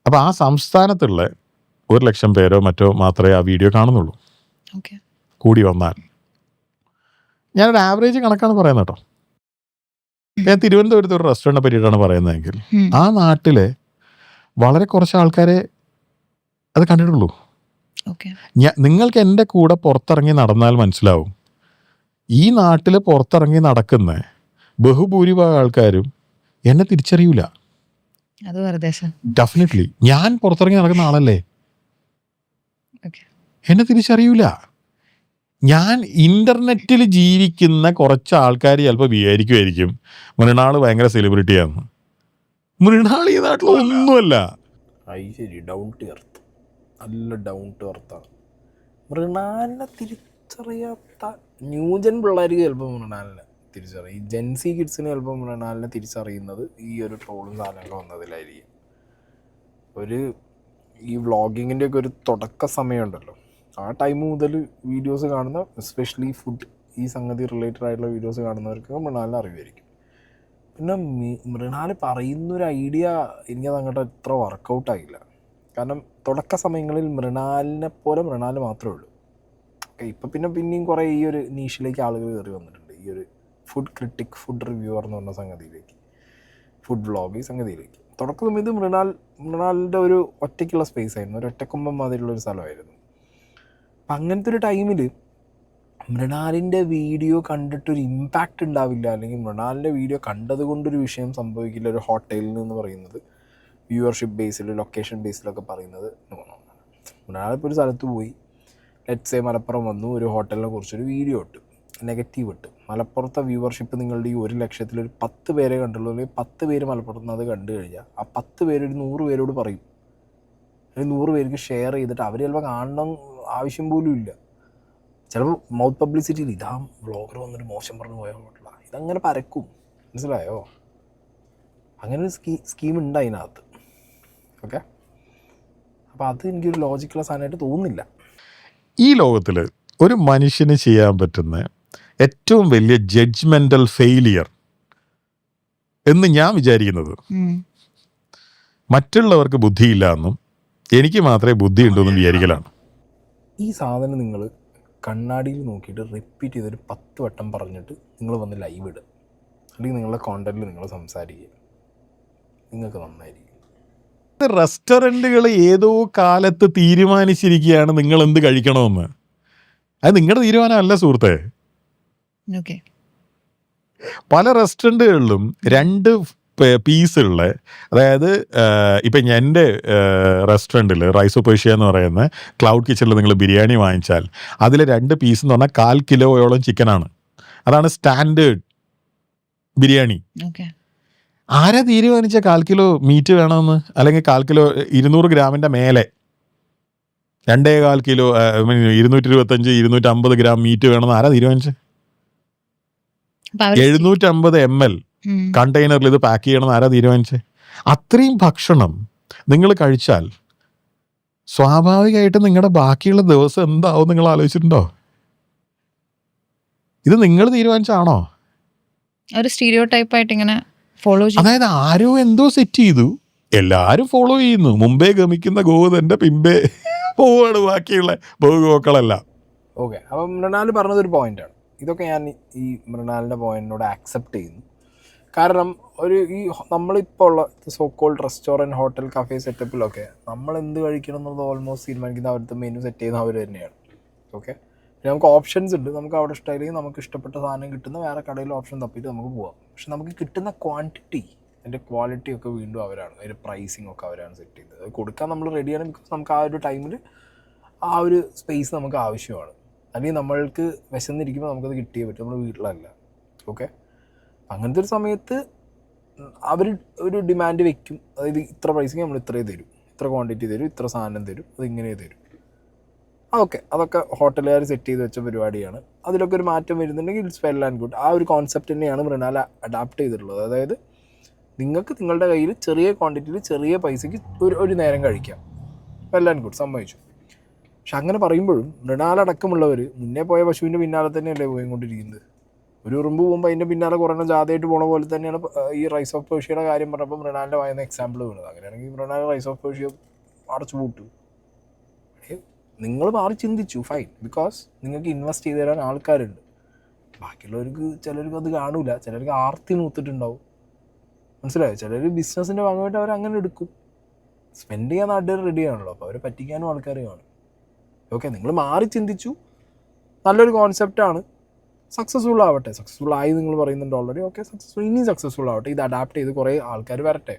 അപ്പോൾ ആ സംസ്ഥാനത്തുള്ള 1 ലക്ഷം പേരോ മറ്റോ മാത്രമേ ആ വീഡിയോ കാണുന്നുള്ളൂ, കൂടി വന്നാൽ. ഞാനൊരു ആവറേജ് കണക്കാണ് പറയുന്നത് കേട്ടോ. ഞാൻ തിരുവനന്തപുരത്ത് ഒരു റെസ്റ്റോറൻറ്റിനെ പറ്റിയിട്ടാണ് പറയുന്നതെങ്കിൽ ആ നാട്ടിലെ വളരെ കുറച്ച് ആൾക്കാരെ അത് കണ്ടിട്ടുള്ളൂ. നിങ്ങൾക്ക് എൻ്റെ കൂടെ പുറത്തിറങ്ങി നടന്നാൽ മനസ്സിലാവും, ഈ നാട്ടിൽ പുറത്തിറങ്ങി നടക്കുന്ന ബഹുഭൂരിഭാഗം ആൾക്കാരും എന്നെ തിരിച്ചറിയൂല. ഡെഫിനറ്റ്ലി ഞാൻ പുറത്തിറങ്ങി നടക്കുന്ന ആളല്ലേ, എന്നെ തിരിച്ചറിയൂല. ഞാൻ ഇൻ്റർനെറ്റിൽ ജീവിക്കുന്ന കുറച്ച് ആൾക്കാർ ചിലപ്പോൾ വിചാരിക്കുമായിരിക്കും മൃണാൾ ഭയങ്കര സെലിബ്രിറ്റിയാണെന്ന്. മൃണാൾ ഈ നാട്ടിൽ ഒന്നുമല്ല.
ശരി, ഡൗൺ ടു എർത്ത്, നല്ല ഡൗൺ ടു എർത്താണ്. മൃണാലിനെ തിരിച്ചറിയാത്ത ന്യൂജൻ പിള്ളേർക്ക് ചിലപ്പോൾ മൃണാലിനെ തിരിച്ചറിയും. ഈ ജെൻസി കിഡ്സിന് ചിലപ്പോൾ മൃണാലിനെ തിരിച്ചറിയുന്നത് ഈ ഒരു ട്രോളും സാധനമൊക്കെ വന്നതിലായിരിക്കും. ഈ വ്ളോഗിങ്ങിൻ്റെ ഒക്കെ ഒരു തുടക്ക സമയമുണ്ടല്ലോ, ആ ടൈം മുതൽ വീഡിയോസ് കാണുന്ന, എസ്പെഷ്യലി ഫുഡ് ഈ സംഗതി റിലേറ്റഡ് ആയിട്ടുള്ള വീഡിയോസ് കാണുന്നവർക്ക് മൃണാലിനെ അറിവായിരിക്കും. പിന്നെ മൃണാൽ പറയുന്നൊരു ഐഡിയ എനിക്കത് അങ്ങോട്ട് എത്ര വർക്കൗട്ടായില്ല. കാരണം തുടക്ക സമയങ്ങളിൽ മൃണാലിനെ പോലെ മൃണാൽ മാത്രമേ ഉള്ളൂ. ഓക്കെ, ഇപ്പം പിന്നെയും കുറേ ഈ ഒരു നീഷിലേക്ക് ആളുകൾ കയറി വന്നിട്ടുണ്ട്. ഈ ഒരു ഫുഡ് ക്രിട്ടിക്, ഫുഡ് റിവ്യൂവർ എന്ന് പറഞ്ഞ സംഗതിയിലേക്ക്, ഫുഡ് വ്ളോഗ് ഈ സംഗതിയിലേക്ക്. തുടക്ക സമയത്ത് മൃണാലിൻ്റെ ഒരു ഒറ്റയ്ക്കുള്ള സ്പേസ് ആയിരുന്നു, ഒരു ഒറ്റക്കൊമ്പം മാതിരിയുള്ളൊരു സ്ഥലമായിരുന്നു. അപ്പം അങ്ങനത്തെ ഒരു ടൈമിൽ മൃണാലിൻ്റെ വീഡിയോ കണ്ടിട്ടൊരു ഇമ്പാക്റ്റ് ഉണ്ടാവില്ല, അല്ലെങ്കിൽ മൃണാലിൻ്റെ വീഡിയോ കണ്ടത് കൊണ്ടൊരു വിഷയം സംഭവിക്കില്ല. ഒരു ഹോട്ടലിൽ എന്ന് പറയുന്നത് വ്യൂവർഷിപ്പ് ബേസിൽ, ലൊക്കേഷൻ ബേസിലൊക്കെ പറയുന്നത് മൃണാലിപ്പോൾ ഒരു സ്ഥലത്ത് പോയി, ലെറ്റ്സ് സേ മലപ്പുറം വന്നു, ഒരു ഹോട്ടലിനെ കുറിച്ചൊരു വീഡിയോ ഇട്ട്, നെഗറ്റീവ് ഇട്ട്. മലപ്പുറത്തെ വ്യൂവർഷിപ്പ് നിങ്ങളുടെ ഈ 1 ലക്ഷത്തിൽ ഒരു 10 പേരെ കണ്ടുള്ളൂ, അല്ലെങ്കിൽ 10 പേര് മലപ്പുറത്ത് നിന്ന് അത് കണ്ടു കഴിഞ്ഞാൽ ആ 10 പേര് ഒരു 100 പേരോട് പറയും, അല്ലെങ്കിൽ 100 പേർക്ക് ഷെയർ ചെയ്തിട്ട് അവർ ചിലപ്പോൾ കാണണം ആവശ്യം പോലും ഇല്ല. ചിലപ്പോൾ മൗത്ത് പബ്ലിസിറ്റിയിൽ ഇതാ വ്ളോഗർ വന്നിട്ട് മോശം പറഞ്ഞു പോയ ഹോട്ടലാണ്, ഇതങ്ങനെ പരക്കും. മനസ്സിലായോ? അങ്ങനെ ഒരു സ്കീം ഉണ്ട് അതിനകത്ത്. ഓക്കെ, അപ്പോൾ അത് എനിക്കൊരു ലോജിക്കുള്ള സാധനമായിട്ട് തോന്നുന്നില്ല.
ഈ ലോകത്തിൽ ഒരു മനുഷ്യന് ചെയ്യാൻ പറ്റുന്ന ഏറ്റവും വലിയ ജഡ്ജ്മെൻ്റൽ ഫെയിലിയർ എന്ന് ഞാൻ വിചാരിക്കുന്നത്, മറ്റുള്ളവർക്ക് ബുദ്ധിയില്ല എന്നും എനിക്ക് മാത്രമേ ബുദ്ധി ഉണ്ടോ എന്നും വിചാരിക്കലാണ്.
ഈ സാധനം നിങ്ങൾ കണ്ണാടിയിൽ നോക്കിയിട്ട് റിപ്പീറ്റ് ചെയ്തൊരു 10 വട്ടം പറഞ്ഞിട്ട് നിങ്ങൾ വന്ന് ലൈവ് ഇടുക, അല്ലെങ്കിൽ നിങ്ങളുടെ കോണ്ടന്റിൽ നിങ്ങൾ സംസാരിക്കുക, നിങ്ങൾക്ക് നന്നായിരിക്കും.
റെസ്റ്റോറൻറ്റുകൾ ഏതോ കാലത്ത് തീരുമാനിച്ചിരിക്കുകയാണ് നിങ്ങൾ എന്ത് കഴിക്കണമെന്ന്. അത് നിങ്ങളുടെ തീരുമാനമല്ല സുഹൃത്തെ. പല റെസ്റ്റോറൻറ്റുകളിലും 2 പീസുള്ള, അതായത് ഇപ്പം എൻ്റെ റെസ്റ്റോറൻറ്റിൽ റൈസോ പേഷ്യ എന്ന് പറയുന്ന ക്ലൗഡ് കിച്ചണിൽ നിങ്ങൾ ബിരിയാണി വാങ്ങിച്ചാൽ അതിൽ 2 പീസ് എന്ന് പറഞ്ഞാൽ 1/4 കിലോയോളം ചിക്കനാണ്. അതാണ് സ്റ്റാൻഡേർഡ് ബിരിയാണി. ആരാ തീരുമാനിച്ച 1/4 കിലോ മീറ്റ് വേണമെന്ന്, അല്ലെങ്കിൽ 1/4 കിലോ 200 ഗ്രാമിൻ്റെ മേലെ 2.25 കിലോ 225-250 ഗ്രാം മീറ്റ് വേണമെന്ന് ആരാ തീരുമാനിച്ചത്? 750 ml കണ്ടെയ്നറിൽ ഇത് പാക്ക് ചെയ്യണമെന്ന് ആരാ തീരുമാനിച്ചത്? അത്രയും ഭക്ഷണം നിങ്ങൾ കഴിച്ചാൽ സ്വാഭാവികമായിട്ട് നിങ്ങളുടെ ബാക്കിയുള്ള ദിവസം എന്താവും നിങ്ങൾ ആലോചിച്ചിട്ടുണ്ടോ? ഇത് നിങ്ങൾ തീരുമാനിച്ചാണോ?
ഒരു സ്റ്റീരിയോ ടൈപ്പായിട്ട് ഇങ്ങനെ ഫോളോ ചെയ്യും.
അതായത് ആരോ എന്തോ സെറ്റ് ചെയ്തു, എല്ലാവരും ഫോളോ ചെയ്യുന്നു. മുമ്പേ ഗമിക്കുന്ന ഗോതന്റെ പിമ്പേ പോവാണ് ബാക്കിയുള്ള ബഹുഗോക്കളെല്ലാം.
ഓക്കെ, അപ്പം മൃണാൽ പറഞ്ഞതൊരു പോയിന്റാണ്. ഇതൊക്കെ ഞാൻ ഈ മൃണാലിൻ്റെ പോയിന്റിനോട് ആക്സെപ്റ്റ് ചെയ്യുന്നു. കാരണം ഈ നമ്മളിപ്പോൾ ഉള്ള സോക്കോൾഡ് റെസ്റ്റോറൻറ്റ്, ഹോട്ടൽ, കഫേ സെറ്റപ്പിലൊക്കെ നമ്മൾ എന്ത് കഴിക്കണം എന്നുള്ളത് ഓൾമോസ്റ്റ് തീരുമാനിക്കുന്ന അവരുടെ മെനു സെറ്റ് ചെയ്യുന്ന അവർ തന്നെയാണ്. ഓക്കെ, പിന്നെ നമുക്ക് ഓപ്ഷൻസ് ഉണ്ട്. നമുക്ക് അവിടെ ഇഷ്ടമായില്ലെങ്കിൽ നമുക്ക് ഇഷ്ടപ്പെട്ട സാധനം കിട്ടുന്ന വേറെ കടയിൽ ഓപ്ഷൻ തപ്പിയിട്ട് നമുക്ക് പോകാം. പക്ഷെ നമുക്ക് കിട്ടുന്ന ക്വാണ്ടിറ്റി, അതിൻ്റെ ക്വാളിറ്റി ഒക്കെ വീണ്ടും അവരാണ്, അതിൻ്റെ പ്രൈസിങ് ഒക്കെ അവരാണ് സെറ്റ് ചെയ്യുന്നത്. അത് കൊടുക്കാൻ നമ്മൾ റെഡിയാണ്. ബിക്കോസ് നമുക്ക് ആ ഒരു ടൈമിൽ ആ ഒരു സ്പേസ് നമുക്ക് ആവശ്യമാണ്. അല്ലെങ്കിൽ നമ്മൾക്ക് വിശന്നിരിക്കുമ്പോൾ നമുക്കത് കിട്ടിയേ പറ്റും, നമ്മൾ വീട്ടിലല്ല. ഓക്കെ, അങ്ങനത്തെ ഒരു സമയത്ത് അവർ ഒരു ഡിമാൻഡ് വെക്കും. അതായത് ഇത്ര പ്രൈസിങ് നമ്മൾ ഇത്രയും തരും, ഇത്ര ക്വാണ്ടിറ്റി തരും, ഇത്ര സാധനം തരും, അതിങ്ങനെ തരും. ഓക്കെ, അതൊക്കെ ഹോട്ടലുകാർ സെറ്റ് ചെയ്ത് വെച്ച പരിപാടിയാണ്. അതിലൊക്കെ ഒരു മാറ്റം വരുന്നുണ്ടെങ്കിൽ ഇറ്റ്സ് വെൽ ആൻഡ് ഗുഡ്. ആ ഒരു കോൺസെപ്റ്റ് തന്നെയാണ് മൃണാൽ അഡാപ്റ്റ് ചെയ്തിട്ടുള്ളത്. അതായത് നിങ്ങൾക്ക് നിങ്ങളുടെ കയ്യിൽ ചെറിയ ക്വാണ്ടിറ്റിയിൽ ചെറിയ പൈസയ്ക്ക് ഒരു നേരം കഴിക്കാം. വെൽ ആൻഡ് ഗുഡ്, സമ്മതിച്ചു. പക്ഷെ അങ്ങനെ പറയുമ്പോഴും മൃണാലടക്കമുള്ളവർ മുന്നേ പോയ പശുവിൻ്റെ പിന്നാലെ തന്നെയല്ലേ പോയിക്കൊണ്ടിരിക്കുന്നത്. ഒരു ഉറുമ്പ് പോകുമ്പോൾ അതിൻ്റെ പിന്നാലെ കുറേ ജാഥയായിട്ട് പോണ പോലെ തന്നെയാണ് ഈ റൈസ് ഓഫ് പേർഷ്യയുടെ കാര്യം പറഞ്ഞപ്പോൾ മൃണാലിൻ്റെ വായന എക്സാമ്പിൾ വീണത്. അങ്ങനെയാണെങ്കിൽ മൃണാൽ റൈസ് ഓഫ് പേർഷ്യ അടച്ചു പൂട്ടു. നിങ്ങൾ മാറി ചിന്തിച്ചു, ഫൈൻ. ബിക്കോസ് നിങ്ങൾക്ക് ഇൻവെസ്റ്റ് ചെയ്ത് തരാൻ ആൾക്കാരുണ്ട്. ബാക്കിയുള്ളവർക്ക് ചിലർക്ക് അത് കാണൂല, ചിലർക്ക് ആർത്തി മൂത്തിട്ടുണ്ടാവും. മനസ്സിലായോ? ചിലർ ബിസിനസ്സിൻ്റെ ഭാഗമായിട്ട് അവർ അങ്ങനെ എടുക്കും. സ്പെൻഡ് ചെയ്യാൻ നാട്ടുകാർ റെഡിയാണല്ലോ, അപ്പോൾ അവരെ പറ്റിക്കാനും ആൾക്കാർ കാണും. ഓക്കെ, നിങ്ങൾ മാറി ചിന്തിച്ചു, നല്ലൊരു കോൺസെപ്റ്റാണ്. സക്സസ്ഫുൾ ആവട്ടെ. സക്സസ്ഫുൾ ആയി നിങ്ങൾ പറയുന്നുണ്ട് ഓൾറെഡി. ഓക്കെ, സക്സസ്ഫുൾ, ഇനി സക്സസ്ഫുൾ ആവട്ടെ. ഇത് അഡാപ്റ്റ് ചെയ്ത് കുറേ ആൾക്കാർ വരട്ടെ.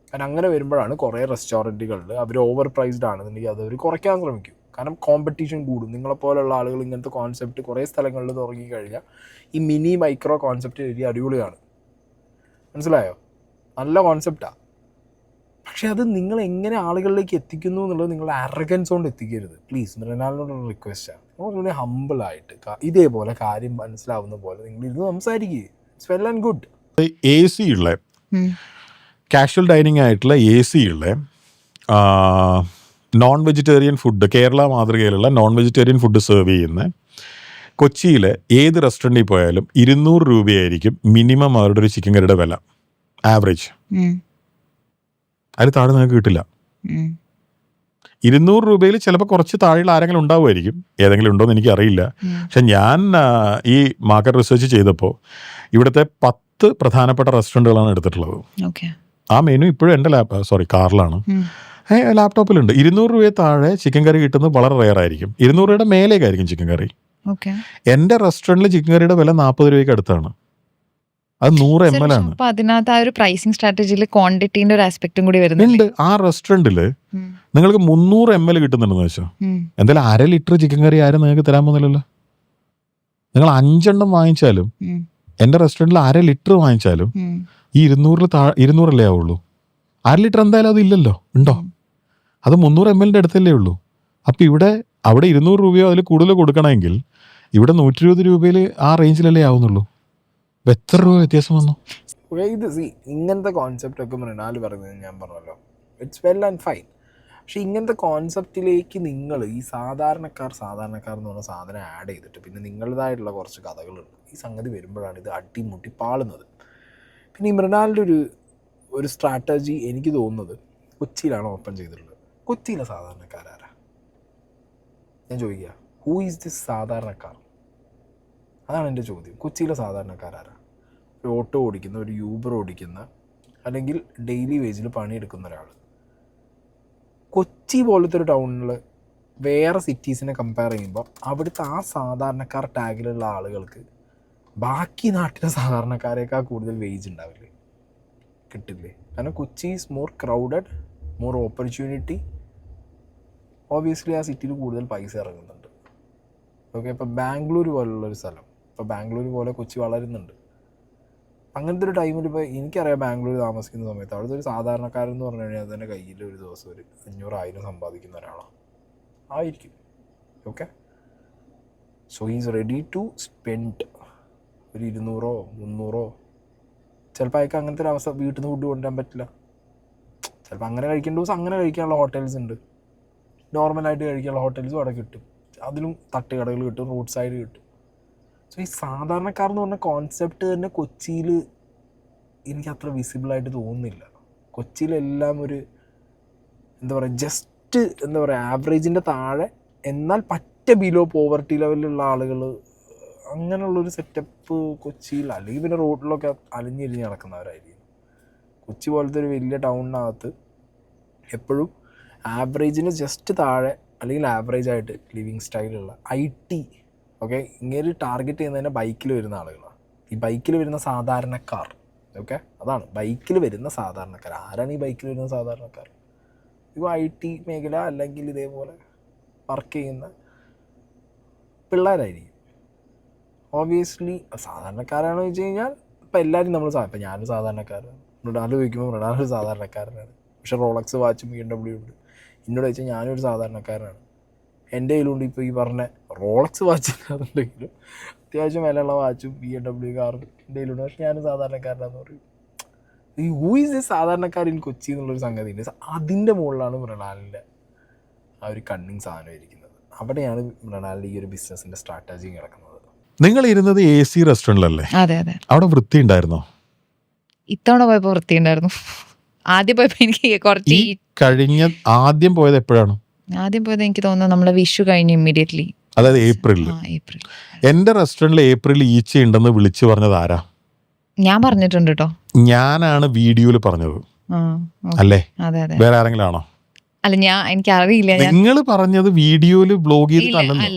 കാരണം അങ്ങനെ വരുമ്പോഴാണ് കുറേ റെസ്റ്റോറൻറ്റുകളിൽ അവർ ഓവർ പ്രൈസ്ഡ് ആണെന്നുണ്ടെങ്കിൽ അതവർ കുറയ്ക്കാൻ ശ്രമിക്കും. കാരണം കോമ്പറ്റീഷൻ കൂടും. നിങ്ങളെപ്പോലുള്ള ആളുകൾ ഇങ്ങനത്തെ കോൺസെപ്റ്റ് കുറേ സ്ഥലങ്ങളിൽ തുടങ്ങിക്കഴിഞ്ഞാൽ ഈ മിനി മൈക്രോ കോൺസെപ്റ്റ് വലിയ അടിപൊളിയാണ്. മനസ്സിലായോ? നല്ല കോൺസെപ്റ്റാണ്. പക്ഷേ അത് നിങ്ങൾ എങ്ങനെ ആളുകളിലേക്ക് എത്തിക്കുന്നു എന്നുള്ളത് നിങ്ങളുടെ അറഗൻസ് കൊണ്ട് എത്തിക്കരുത്. പ്ലീസ്, മൃണാലിനോടുള്ള റിക്വസ്റ്റാണ്. വളരെ ഹമ്പിളായിട്ട് ഇതേപോലെ കാര്യം മനസ്സിലാവുന്ന പോലെ നിങ്ങൾ ഇത് സംസാരിക്കുക. It's well and good.
AC ഉള്ള കാഷ്വൽ ഡൈനിങ് ആയിട്ടുള്ള AC ഉള്ള നോൺ വെജിറ്റേറിയൻ ഫുഡ്, കേരള മാതൃകയിലുള്ള നോൺ വെജിറ്റേറിയൻ ഫുഡ് സെർവ് ചെയ്യുന്ന കൊച്ചിയിലെ ഏത് റെസ്റ്റോറൻറ്റിൽ പോയാലും 200 രൂപയായിരിക്കും മിനിമം അവരുടെ ഒരു ചിക്കൻ കറിയുടെ വില, ആവറേജ്. അതിൽ താഴെ നിങ്ങൾക്ക് കിട്ടില്ല. 200 രൂപയിൽ ചിലപ്പോൾ കുറച്ച് താഴെയുള്ള ആരെങ്കിലും ഉണ്ടാവുമായിരിക്കും, ഏതെങ്കിലും ഉണ്ടോയെന്ന് എനിക്കറിയില്ല. പക്ഷെ ഞാൻ ഈ മാർക്കറ്റ് റിസർച്ച് ചെയ്തപ്പോൾ ഇവിടുത്തെ 10 പ്രധാനപ്പെട്ട റെസ്റ്റോറൻറ്റുകളാണ് എടുത്തിട്ടുള്ളത്. ആ മെനു ഇപ്പോഴും എൻ്റെ കാറിലാണ്, ലാപ്ടോപ്പിലുണ്ട്. 200 രൂപയെ താഴെ ചിക്കൻ കറി കിട്ടുന്നത് വളരെ റെയർ ആയിരിക്കും. 200 രൂപയുടെ മേലേക്കായിരിക്കും ചിക്കൻ കറി. എൻ്റെ റെസ്റ്റോറൻറ്റിൽ ചിക്കൻ കറിയുടെ വില 40 രൂപയ്ക്ക് അടുത്താണ്. അത് 100 ml ആണ്.
അപ്പൊ അതിനകത്ത് ആ ഒരു പ്രൈസിംഗ് സ്ട്രാറ്റജിയിൽ ക്വാണ്ടിറ്റിന്റെ ഒരു ആസ്പെക്റ്റും കൂടി വരുന്നുണ്ട്.
ആ റെസ്റ്റോറൻറ്റിൽ നിങ്ങൾക്ക് 300 ml കിട്ടുന്നുണ്ടെന്ന് വെച്ചോ, എന്തായാലും 1/2 ലിറ്റർ ചിക്കൻ കറി ആരും നിങ്ങൾക്ക് തരാൻ പോകുന്നില്ലല്ലോ. നിങ്ങൾ 5 എണ്ണം വാങ്ങിച്ചാലും, എൻ്റെ റെസ്റ്റോറൻറ്റിൽ 1/2 ലിറ്റർ വാങ്ങിച്ചാലും ഈ 200 അല്ലേ ആവുള്ളൂ. 1/2 ലിറ്റർ എന്തായാലും അത് ഇല്ലല്ലോ, ഉണ്ടോ? അത് 300 ml അടുത്തല്ലേ ഉള്ളൂ. അപ്പോൾ അവിടെ 200 രൂപയോ അതിൽ കൂടുതൽ കൊടുക്കണമെങ്കിൽ ഇവിടെ 120 രൂപയിൽ ആ റേഞ്ചിലല്ലേ ആവുന്നുള്ളൂ. എത്ര രൂപ വ്യത്യാസം വന്നു?
ഇത് ഇങ്ങനത്തെ കോൺസെപ്റ്റൊക്കെ മൃണാൽ പറയുന്നത് ഞാൻ പറഞ്ഞല്ലോ, ഇറ്റ്സ് വെൽ ആൻഡ് ഫൈൻ. പക്ഷെ ഇങ്ങനത്തെ കോൺസെപ്റ്റിലേക്ക് നിങ്ങൾ ഈ സാധാരണക്കാർ എന്ന് പറഞ്ഞ സാധനം ആഡ് ചെയ്തിട്ട് പിന്നെ നിങ്ങളുടേതായിട്ടുള്ള കുറച്ച് കഥകളുണ്ട്. ഈ സംഗതി വരുമ്പോഴാണ് ഇത് അടിമുട്ടി പാളുന്നത്. പിന്നെ ഈ മൃണാലിൻ്റെ ഒരു സ്ട്രാറ്റജി എനിക്ക് തോന്നുന്നത് കൊച്ചിയിലാണ് ഓപ്പൺ ചെയ്തിട്ടുള്ളത്. കൊച്ചിയിലെ സാധാരണക്കാരാരാ? ഞാൻ ചോദിക്കുക, ഹൂ ഈസ് ദിസ് സാധാരണക്കാർ? അതാണ് എൻ്റെ ചോദ്യം. കൊച്ചിയിലെ സാധാരണക്കാരാരാ? ഒരു ഓട്ടോ ഓടിക്കുന്ന, ഒരു യൂബർ ഓടിക്കുന്ന, അല്ലെങ്കിൽ ഡെയിലി വേജിൽ പണിയെടുക്കുന്ന ഒരാൾ. കൊച്ചി പോലത്തെ ഒരു ടൗണിൽ വേറെ സിറ്റീസിനെ കമ്പയർ ചെയ്യുമ്പോൾ അവിടുത്തെ ആ സാധാരണക്കാർ ടാഗിലുള്ള ആളുകൾക്ക് ബാക്കി നാട്ടിലെ സാധാരണക്കാരേക്കാൾ കൂടുതൽ വേജ് ഉണ്ടാവില്ലേ? കിട്ടില്ലേ? കാരണം Kochi is more crowded, more opportunity. Obviously ആ സിറ്റിയിൽ കൂടുതൽ പൈസ ഇറങ്ങുന്നുണ്ട്. ഓക്കെ, ഇപ്പോൾ ബാംഗ്ലൂർ പോലുള്ളൊരു സ്ഥലം, ഇപ്പോൾ ബാംഗ്ലൂർ പോലെ കൊച്ചി വളരുന്നുണ്ട്. അങ്ങനത്തെ ഒരു ടൈമിൽ ഇപ്പോൾ എനിക്കറിയാം, ബാംഗ്ലൂർ താമസിക്കുന്ന സമയത്ത് അവിടുത്തെ ഒരു സാധാരണക്കാരെന്ന് പറഞ്ഞു കഴിഞ്ഞാൽ അതിൻ്റെ കയ്യിൽ ഒരു ദിവസം ഒരു 500,000 സമ്പാദിക്കുന്ന ഒരാളാണ് ആയിരിക്കും. Okay, so is ready to spend ഒരു 200 300. ചിലപ്പോൾ അയക്ക് അങ്ങനത്തെ ഒരു അവസ്ഥ വീട്ടിൽ നിന്ന് ഫുഡ് കൊണ്ടുവരാൻ പറ്റില്ല. ചിലപ്പോൾ അങ്ങനെ കഴിക്കേണ്ട ദിവസം അങ്ങനെ കഴിക്കാനുള്ള ഹോട്ടൽസ് ഉണ്ട്, നോർമലായിട്ട് കഴിക്കാനുള്ള ഹോട്ടൽസും അവിടെ കിട്ടും, അതിലും തട്ടുകടകൾ കിട്ടും, റോഡ് സൈഡ് കിട്ടും. സോ ഈ സാധാരണക്കാർ എന്ന് പറഞ്ഞ കോൺസെപ്റ്റ് തന്നെ കൊച്ചിയിൽ എനിക്ക് അത്ര വിസിബിളായിട്ട് തോന്നുന്നില്ല. കൊച്ചിയിലെല്ലാം ഒരു എന്താ പറയുക, ജസ്റ്റ് എന്താ പറയുക ആവറേജിൻ്റെ താഴെ എന്നാൽ പറ്റ ബിലോ പോവർട്ടി ലെവലിലുള്ള ആളുകൾ, അങ്ങനെയുള്ളൊരു സെറ്റപ്പ് കൊച്ചിയിൽ, അല്ലെങ്കിൽ പിന്നെ റോഡിലൊക്കെ അലിഞ്ഞിരിഞ്ഞ് നടക്കുന്നവരായിരിക്കും. കൊച്ചി പോലത്തെ ഒരു വലിയ ടൗണിനകത്ത് എപ്പോഴും ആവറേജിന് ജസ്റ്റ് താഴെ അല്ലെങ്കിൽ ആവറേജ് ആയിട്ട് ലിവിങ് സ്റ്റൈലുള്ള IT, ഓക്കെ, ഇങ്ങനെ ടാർഗറ്റ് ചെയ്യുന്നതിന് ബൈക്കിൽ വരുന്ന ആളുകളാണ്. ഈ ബൈക്കിൽ വരുന്ന സാധാരണക്കാർ, ഓക്കെ, അതാണ് ബൈക്കിൽ വരുന്ന സാധാരണക്കാർ. ആരാണ് ഈ ബൈക്കിൽ വരുന്ന സാധാരണക്കാർ? ഇപ്പോൾ IT മേഖല അല്ലെങ്കിൽ ഇതേപോലെ വർക്ക് ചെയ്യുന്ന പിള്ളേരായിരിക്കും. ഓബിയസ്ലി സാധാരണക്കാരാണെന്ന് വെച്ച് കഴിഞ്ഞാൽ ഇപ്പം എല്ലാവരും നമ്മൾ ഇപ്പം ഞാനൊരു സാധാരണക്കാരനാണ്, മൃണാൽ ചോദിക്കുമ്പോൾ മൃണാൽ ഒരു സാധാരണക്കാരനാണ്, പക്ഷേ റോളക്സ് വാച്ചും BMW ഉണ്ട്. എന്നോട് ചോദിച്ചാൽ ഞാനൊരു സാധാരണക്കാരനാണ്. എൻ്റെ കയ്യിലുണ്ട് ഇപ്പോൾ ഈ പറഞ്ഞ റോളക്സ് വാച്ചില്ലാന്നുണ്ടെങ്കിലും അത്യാവശ്യം വിലയുള്ള വാച്ചും BMW കാറും എൻ്റെ കയ്യിലുണ്ട്, പക്ഷേ ഞാനൊരു സാധാരണക്കാരനാണെന്ന് പറയും. ഈ ഹൂ ഈസ് എ സാധാരണക്കാർ ഇൻ കൊച്ചി എന്നുള്ളൊരു സംഗതി ഉണ്ട്. അതിൻ്റെ മുകളിലാണ് മൃണാലിൻ്റെ ആ ഒരു കണ്ണിങ് സാധനം ഇരിക്കുന്നത്. അവിടെയാണ് മൃണാലിൻ്റെ ഈ ഒരു ബിസിനസ്സിൻ്റെ സ്ട്രാറ്റജി കിടക്കുന്നത്.
നിങ്ങൾ ഇരുന്നത് AC റെസ്റ്റോറൻറ്റിലല്ലേ?
അതെ അതെ.
അവിടെ വൃത്തി ഉണ്ടായിരുന്നോ?
ഇത്തവണ പോയപ്പോ വൃത്തിയുണ്ടായിരുന്നു. ആദ്യം പോയപ്പോ എനിക്ക് കുറച്ച്
ആദ്യം പോയത് എപ്പോഴാണ്?
ആദ്യം പോയത് എനിക്ക് തോന്നുന്നു നമ്മളെ വിഷു കഴിഞ്ഞ് ഇമ്മീഡിയറ്റ്ലി,
അതായത് ഏപ്രിലിൽ. എന്റെ റെസ്റ്റോറന്റിൽ ഏപ്രിൽ ഈച്ച ഉണ്ടെന്ന് വിളിച്ചു പറഞ്ഞത് ആരാ?
ഞാൻ പറഞ്ഞിട്ടുണ്ട് കേട്ടോ.
ഞാനാണ് വീഡിയോയിൽ പറഞ്ഞത് അല്ലേ?
അതെ അതെ.
വേറെ ആരെങ്കിലും ആണോ?
അല്ല, എനിക്ക് അറിയില്ല.
നിങ്ങൾ പറഞ്ഞത് വീഡിയോയില് ബ്ലോഗ് ചെയ്ത്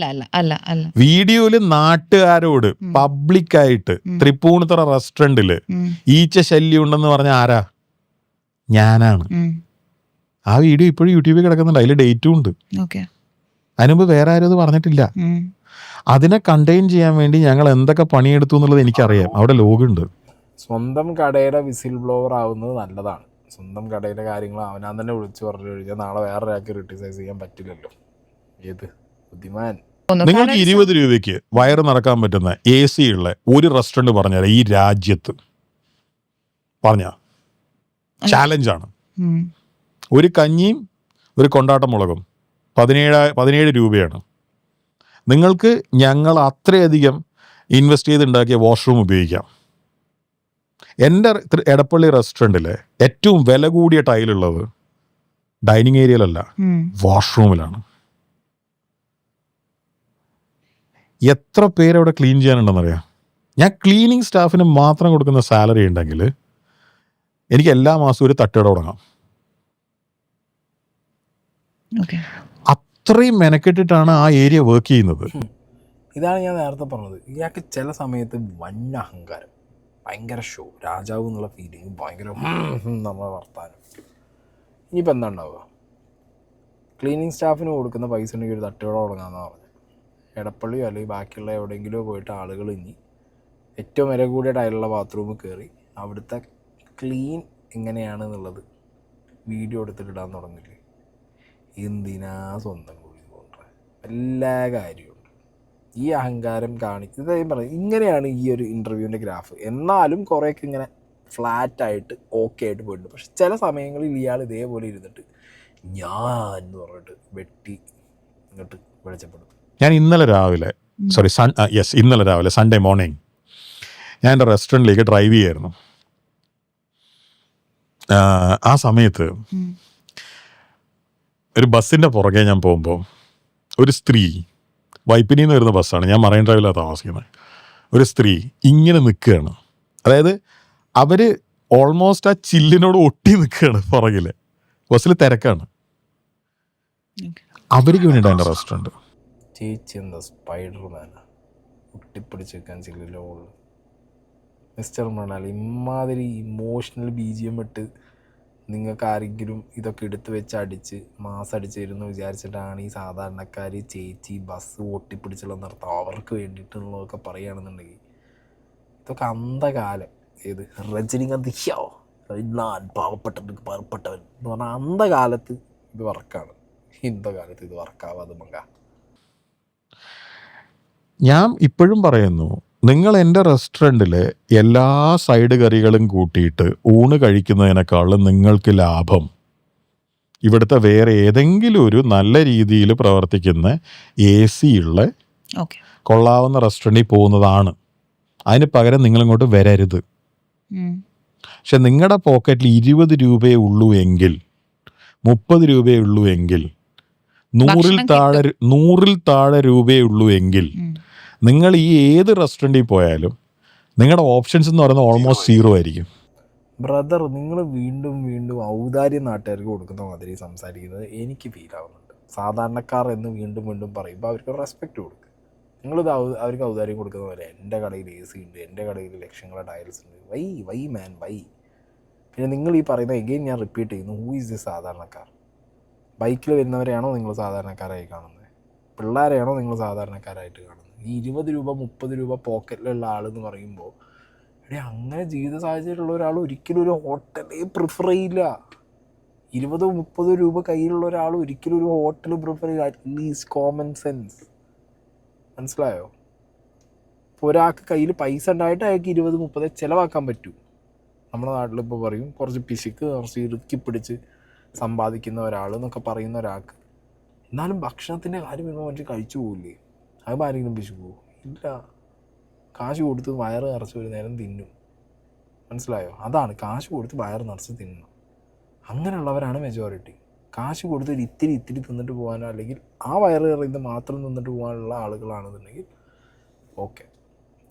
അല്ല,
വീഡിയോയില് നാട്ടുകാരോട് പബ്ലിക്കായിട്ട് തൃപ്പൂണിത്തുറ റെസ്റ്റോറന്റില് ഈച്ച ശല്യം ഉണ്ടെന്ന് പറഞ്ഞ ആരാ? ഞാനാണ്. ആ വീഡിയോ ഇപ്പോഴും യൂട്യൂബിൽ കിടക്കുന്നുണ്ട്, അതിൽ ഡേറ്റും ഉണ്ട്. അതിനുമുമ്പ് വേറെ ആരും അത് പറഞ്ഞിട്ടില്ല. അതിനെ കണ്ടെയ്ൻ ചെയ്യാൻ വേണ്ടി ഞങ്ങൾ എന്തൊക്കെ പണിയെടുത്തു എന്നുള്ളത് എനിക്കറിയാം. അവിടെ ലോഗുണ്ട്.
സ്വന്തം കടയുടെ വിസിൽ ബ്ലോവർ ആവുന്നത് നല്ലതാണ്. സ്വന്തം കടയിലെ കാര്യങ്ങൾ അവനാൻ തന്നെ വിളിച്ചു പറഞ്ഞു കഴിഞ്ഞാൽ നാളെ വേറൊരാൾക്ക് ക്രിട്ടിസൈസ് ചെയ്യാൻ പറ്റില്ലല്ലോ. ഏത് ബുദ്ധിമാൻ.
നിങ്ങൾക്ക് 20 രൂപയ്ക്ക് വയറ് നടക്കാൻ പറ്റുന്ന AC ഉള്ള ഒരു റെസ്റ്റോറന്റ് പറഞ്ഞാൽ ഈ രാജ്യത്ത് പറഞ്ഞ ചാലഞ്ചാണ്. ഒരു കഞ്ഞിയും ഒരു കൊണ്ടാട്ട മുളകും 17 രൂപയാണ്. നിങ്ങൾക്ക് ഞങ്ങൾ അത്രയധികം ഇൻവെസ്റ്റ് ചെയ്തുണ്ടാക്കിയ വാഷ്റൂം ഉപയോഗിക്കാം. എൻ്റെ എടപ്പള്ളി റെസ്റ്റോറൻറ്റിൽ ഏറ്റവും വില കൂടിയ ടൈലുള്ളത് ഡൈനിങ് ഏരിയയിലല്ല, വാഷ്റൂമിലാണ്. എത്ര പേരവിടെ ക്ലീൻ ചെയ്യാനുണ്ടെന്നറിയാം? ഞാൻ ക്ലീനിങ് സ്റ്റാഫിന് മാത്രം കൊടുക്കുന്ന സാലറി ഉണ്ടെങ്കിൽ എനിക്ക് എല്ലാ മാസവും ഒരു തട്ടുകട തുടങ്ങാം. അത്രയും മെനക്കെട്ടിട്ടാണ് ആ ഏരിയ വർക്ക് ചെയ്യുന്നത്.
ഇതാണ് ഞാൻ നേരത്തെ പറഞ്ഞത്. ഇയാൾക്ക് ചില സമയത്ത് വൻ അഹങ്കാരം, ഭയങ്കര ഷോ, രാജാവ് എന്നുള്ള ഫീലിംഗ്, ഭയങ്കര നമ്മളെ വർത്താനം. ഇനിയിപ്പോൾ എന്താ ഉണ്ടാവുക? ക്ലീനിങ് സ്റ്റാഫിന് കൊടുക്കുന്ന പൈസ ഉണ്ടെങ്കിൽ ഒരു തട്ടുകട തുടങ്ങാമെന്നാണ് പറഞ്ഞത്. എടപ്പള്ളിയോ അല്ലെങ്കിൽ ബാക്കിയുള്ള എവിടെയെങ്കിലുമോ പോയിട്ട് ആളുകൾ ഇനി ഏറ്റവും വില കൂടിയ ടൈലുള്ള ബാത്റൂമിൽ കയറി അവിടുത്തെ ക്ലീൻ എങ്ങനെയാണെന്നുള്ളത് വീഡിയോ എടുത്തിട്ടിടാൻ തുടങ്ങില്ലേ? എന്തിനാ സ്വന്തം കൂടി കൊണ്ടുവരാൻ? എല്ലാ കാര്യമുണ്ട്. ഈ അഹങ്കാരം കാണിക്കുന്നത് പറയും. ഇങ്ങനെയാണ് ഈ ഒരു ഇൻ്റർവ്യൂവിൻ്റെ ഗ്രാഫ്. എന്നാലും കുറേയൊക്കെ ഇങ്ങനെ ഫ്ലാറ്റായിട്ട് ഓക്കെ ആയിട്ട് പോയിട്ടുണ്ട്. പക്ഷെ ചില സമയങ്ങളിൽ ഇയാൾ ഇതേപോലെ ഇരുന്നിട്ട് ഞാൻ എന്ന് പറഞ്ഞിട്ട് വെട്ടി ഇങ്ങോട്ട് വെളിച്ചപ്പെടുത്തും.
ഞാൻ ഇന്നലെ രാവിലെ സൺഡേ മോർണിംഗ് ഞാൻ എൻ്റെ റെസ്റ്റോറൻറ്റിലേക്ക് ഡ്രൈവ് ചെയ്യായിരുന്നു. ആ സമയത്ത് ഒരു ബസ്സിൻ്റെ പുറകെ ഞാൻ പോകുമ്പോൾ ഒരു സ്ത്രീ, വൈപ്പിനിയിൽ നിന്ന് വരുന്ന ബസ്സാണ്, ഞാൻ മറൈൻ ഡ്രൈവിലാണ് താമസിക്കുന്നത്, ഒരു സ്ത്രീ ഇങ്ങനെ നിൽക്കുകയാണ്. അതായത് അവർ ഓൾമോസ്റ്റ് ആ ചില്ലിനോട് ഒട്ടി നിൽക്കുകയാണ് പുറകിൽ. ബസ്സിൽ തിരക്കാണ്. അവർക്ക് വേണ്ടിയിട്ടാണ് എൻ്റെ റെസ്റ്റോറൻറ്റ്.
ചേച്ചി എന്താ സ്പൈഡർമാനാ? ഒട്ടിപ്പിടിച്ച് വെക്കാൻ ചില്ലിലോ മിസ്റ്റർ മൃണാൽ. ഇമാതിരി ഇമോഷണൽ BGM ഇട്ട് നിങ്ങൾക്ക് ആരെങ്കിലും ഇതൊക്കെ എടുത്ത് വെച്ച് അടിച്ച് മാസടിച്ച് തരുമെന്ന് വിചാരിച്ചിട്ടാണ് ഈ സാധാരണക്കാർ ചേച്ചി ബസ് ഒട്ടിപ്പിടിച്ചുള്ള നിർത്താം അവർക്ക് വേണ്ടിയിട്ടുള്ളതൊക്കെ പറയുകയാണെന്നുണ്ടെങ്കിൽ ഇതൊക്കെ അന്ധകാലം. ഏത് രജനികാന്ത് ഞാൻ പാവപ്പെട്ടവർക്ക് പാവപ്പെട്ടവൻ എന്ന് പറഞ്ഞാൽ അന്ധകാലത്ത് ഇത് വർക്കാണ്. ഇന്നകാലത്ത് ഇത് വർക്കാവാതെ മങ്ക.
ഞാൻ ഇപ്പോഴും പറയുന്നു, നിങ്ങൾ എൻ്റെ റെസ്റ്റോറൻറ്റിലെ എല്ലാ സൈഡ് കറികളും കൂട്ടിയിട്ട് ഊണ് കഴിക്കുന്നതിനേക്കാളും നിങ്ങൾക്ക് ലാഭം ഇവിടുത്തെ വേറെ ഏതെങ്കിലും ഒരു നല്ല രീതിയിൽ പ്രവർത്തിക്കുന്ന AC ഉള്ള
ഓക്കെ.
കൊള്ളാവുന്ന റെസ്റ്റോറൻറ്റിൽ പോകുന്നതാണ്. അതിന് പകരം നിങ്ങളിങ്ങോട്ട് വരരുത്. പക്ഷെ നിങ്ങളുടെ പോക്കറ്റിൽ 20 രൂപയേ ഉള്ളൂ എങ്കിൽ, 30 രൂപയേ ഉള്ളൂ എങ്കിൽ, 100-ൽ താഴെ രൂപയേ ഉള്ളൂ എങ്കിൽ, നിങ്ങൾ ഈ ഏത് റെസ്റ്റോറൻറ്റിൽ പോയാലും നിങ്ങളുടെ ഓപ്ഷൻസ് എന്ന് പറയുന്നത് ഓൾമോസ്റ്റ് 0 ആയിരിക്കും.
ബ്രദർ, നിങ്ങൾ വീണ്ടും വീണ്ടും ഔദാര്യം നാട്ടുകാർക്ക് കൊടുക്കുന്ന മാതിരി സംസാരിക്കുന്നത് എനിക്ക് ഫീൽ ആവുന്നുണ്ട്. സാധാരണക്കാർ എന്ന് വീണ്ടും വീണ്ടും പറയുമ്പോൾ അവർക്ക് റെസ്പെക്റ്റ് കൊടുക്കുക. നിങ്ങളിത് അവർക്ക് ഔദാര്യം കൊടുക്കുന്ന പോലെ എൻ്റെ കടയിൽ AC ഉണ്ട്, എൻ്റെ കടയിൽ ലക്ഷങ്ങളെ ടൈൽസ് ഉണ്ട്. Why man why. പിന്നെ നിങ്ങൾ ഈ പറയുന്ന എഗെയിൻ ഞാൻ റിപ്പീറ്റ് ചെയ്യുന്നു, ഹൂ ഈസ് ദി സാധാരണക്കാർ? ബൈക്കിൽ വരുന്നവരെയാണോ നിങ്ങൾ സാധാരണക്കാരായി കാണുന്നത്? പിള്ളേരെയാണോ നിങ്ങൾ സാധാരണക്കാരായിട്ട് കാണുന്നത്? ഈ 20 രൂപ 30 രൂപ പോക്കറ്റിലുള്ള ആളെന്ന് പറയുമ്പോൾ, അങ്ങനെ ജീവിത സാഹചര്യമുള്ള ഒരാൾ ഒരിക്കലും ഒരു ഹോട്ടലേ പ്രിഫർ ചെയ്യില്ല. 20-30 രൂപ കയ്യിലുള്ള ഒരാൾ ഒരിക്കലും ഒരു ഹോട്ടൽ പ്രിഫർ ചെയ്യില്ല. At least common sense. മനസ്സിലായോ? ഇപ്പോൾ ഒരാൾക്ക് കയ്യിൽ പൈസ ഉണ്ടായിട്ട് അയാൾക്ക് 20-30 ചിലവാക്കാൻ പറ്റൂ. നമ്മുടെ നാട്ടിലിപ്പോൾ പറയും കുറച്ച് പിശുക്ക്, കുറച്ച് ഇറുക്കി പിടിച്ച് സമ്പാദിക്കുന്ന ഒരാൾ എന്നൊക്കെ പറയുന്ന ഒരാൾക്ക്, എന്നാലും ഭക്ഷണത്തിൻ്റെ കാര്യം വരുമ്പോൾ മറ്റു കഴിച്ചു പോകില്ലേ? അത് ആരെങ്കിലും പിശുക്കോ? ഇല്ല. കാശ് കൊടുത്ത് വയറ് നിറച്ച് ഒരു നേരം തിന്നും. മനസ്സിലായോ? അതാണ്, കാശ് കൊടുത്ത് വയറ് നിറച്ച് തിന്നണം. അങ്ങനെയുള്ളവരാണ് മെജോറിറ്റി. കാശ് കൊടുത്ത് ഒരു ഇത്തിരി തിന്നിട്ട് പോകാനോ അല്ലെങ്കിൽ ആ വയറ് കയറിയത് മാത്രം തിന്നിട്ട് പോകാനുള്ള ആളുകളാണെന്നുണ്ടെങ്കിൽ ഓക്കെ.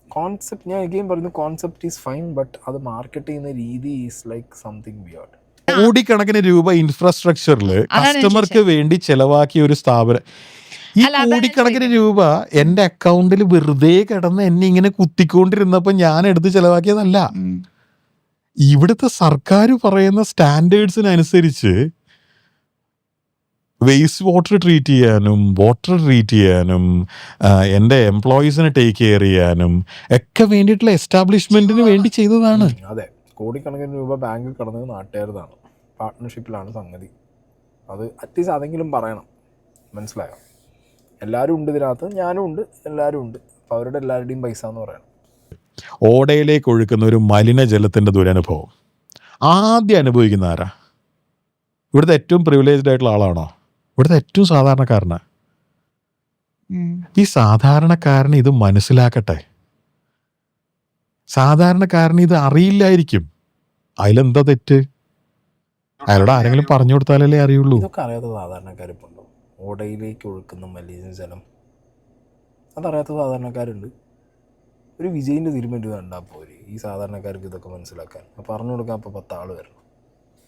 കോൺസെപ്റ്റ് ഞാൻ എഗെയിൻ പറയുന്നു, കോൺസെപ്റ്റ് ഈസ് ഫൈൻ, ബട്ട് അത് മാർക്കറ്റ് ചെയ്യുന്ന രീതി ഈസ് ലൈക്ക് സംതിങ് വിയേർഡ്.
കോടിക്കണക്കിന് രൂപ ഇൻഫ്രാസ്ട്രക്ചറിൽ കസ്റ്റമർക്ക് വേണ്ടി ചെലവാക്കിയ ഒരു സ്ഥാപനം, ഈ കോടിക്കണക്കിന് രൂപ എൻ്റെ അക്കൗണ്ടിൽ വെറുതെ കിടന്ന് എന്നെ ഇങ്ങനെ കുത്തിക്കൊണ്ടിരുന്നപ്പോൾ ഞാൻ എടുത്ത് ചെലവാക്കിയതല്ല. ഇവിടുത്തെ സർക്കാർ പറയുന്ന സ്റ്റാൻഡേർഡ്സിനനുസരിച്ച് വേസ്റ്റ് വാട്ടർ ട്രീറ്റ് ചെയ്യാനും വാട്ടർ ട്രീറ്റ് ചെയ്യാനും എൻ്റെ എംപ്ലോയീസിനെ ടേക്ക് കെയർ ചെയ്യാനും ഒക്കെ വേണ്ടിയിട്ടുള്ള എസ്റ്റാബ്ലിഷ്മെന്റിന് വേണ്ടി ചെയ്തതാണ്.
അതെ, കോടിക്കണക്കിന് രൂപ ബാങ്കിൽ കിടന്നത് നാട്ടുകാരതാണ്. പാർട്ട്ണർഷിപ്പിലാണ് സംഗതി. അത് അറ്റ്ലീസ്റ്റ് അതെങ്കിലും പറയണം. മനസ്സിലായോ? എല്ലാവരും ഉണ്ട് ഇതിനകത്ത്, ഞാനും ഉണ്ട്, എല്ലാവരും ഉണ്ട്. അപ്പോൾ അവരുടെ എല്ലാവരുടെയും പൈസ എന്ന് പറയണം.
ഓടയിലേക്ക് ഒഴുക്കുന്ന ഒരു മലിനജലത്തിൻ്റെ ദുരനുഭവം ആദ്യം അനുഭവിക്കുന്ന ആരാ? ഇവിടുത്തെ ഏറ്റവും പ്രിവിലേജ്ഡ് ആയിട്ടുള്ള ആളാണോ? ഇവിടുത്തെ ഏറ്റവും സാധാരണക്കാരനാ. ഈ സാധാരണക്കാരന് ഇത് മനസ്സിലാക്കട്ടെ. സാധാരണക്കാരന് ഇത് അറിയില്ലായിരിക്കും. അതിലെന്താ തെറ്റ്? അയാളോട് ആരെങ്കിലും പറഞ്ഞു കൊടുത്താലല്ലേ അറിയുള്ളൂ.
ഇതൊക്കെ അറിയാത്ത സാധാരണക്കാരിപ്പോൾ ഉണ്ടോ? ഓടയിലേക്ക് ഒഴുക്കുന്ന മലിനജലം അതറിയാത്ത സാധാരണക്കാരുണ്ട്. ഒരു വിജയിൻ്റെ തിരുമേണ്ടി കണ്ടാൽ പോരെ ഈ സാധാരണക്കാർക്ക് ഇതൊക്കെ മനസ്സിലാക്കാൻ. പറഞ്ഞു കൊടുക്കാൻ അപ്പോൾ 10 ആൾ വരണം.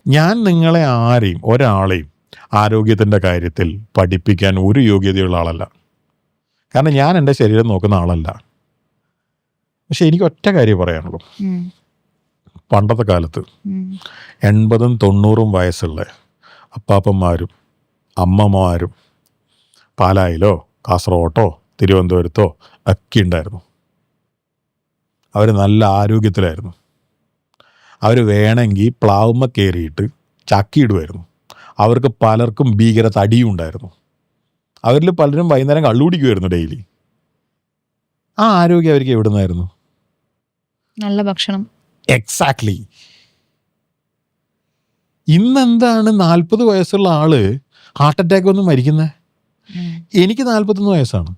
ഞാൻ നിങ്ങളെ ആരെയും ഒരാളെയും ആരോഗ്യത്തിൻ്റെ കാര്യത്തിൽ പഠിപ്പിക്കാൻ ഒരു യോഗ്യതയുള്ള ആളല്ല. കാരണം ഞാൻ എൻ്റെ ശരീരം നോക്കുന്ന ആളല്ല. പക്ഷെ എനിക്ക് ഒറ്റ കാര്യം പറയാനുള്ളൂ. പണ്ടത്തെ കാലത്ത് 80-90 വയസ്സുള്ള അപ്പാപ്പന്മാരും അമ്മമാരും പാലായിലോ കാസർഗോട്ടോ തിരുവനന്തപുരത്തോ ഒക്കെ ഉണ്ടായിരുന്നു. അവർ നല്ല ആരോഗ്യത്തിലായിരുന്നു. അവർ വേണമെങ്കിൽ പ്ലാവുമ്മ കയറിയിട്ട് ചക്കിയിടുമായിരുന്നു. അവർക്ക് പലർക്കും ഭീകര തടിയും ഉണ്ടായിരുന്നു. അവരിൽ പലരും വൈകുന്നേരം കള്ളുകുടിക്കുമായിരുന്നു ഡെയിലി. ആ ആരോഗ്യം അവർക്ക് എവിടെ നിന്നായിരുന്നു?
നല്ല ഭക്ഷണം.
എക്സാക്ട്ലി. ഇന്നെന്താണ് 40 വയസ്സുള്ള ആള് ഹാർട്ട് അറ്റാക്ക് ഒന്നും മരിക്കുന്നത്? എനിക്ക് 41 വയസ്സാണ്.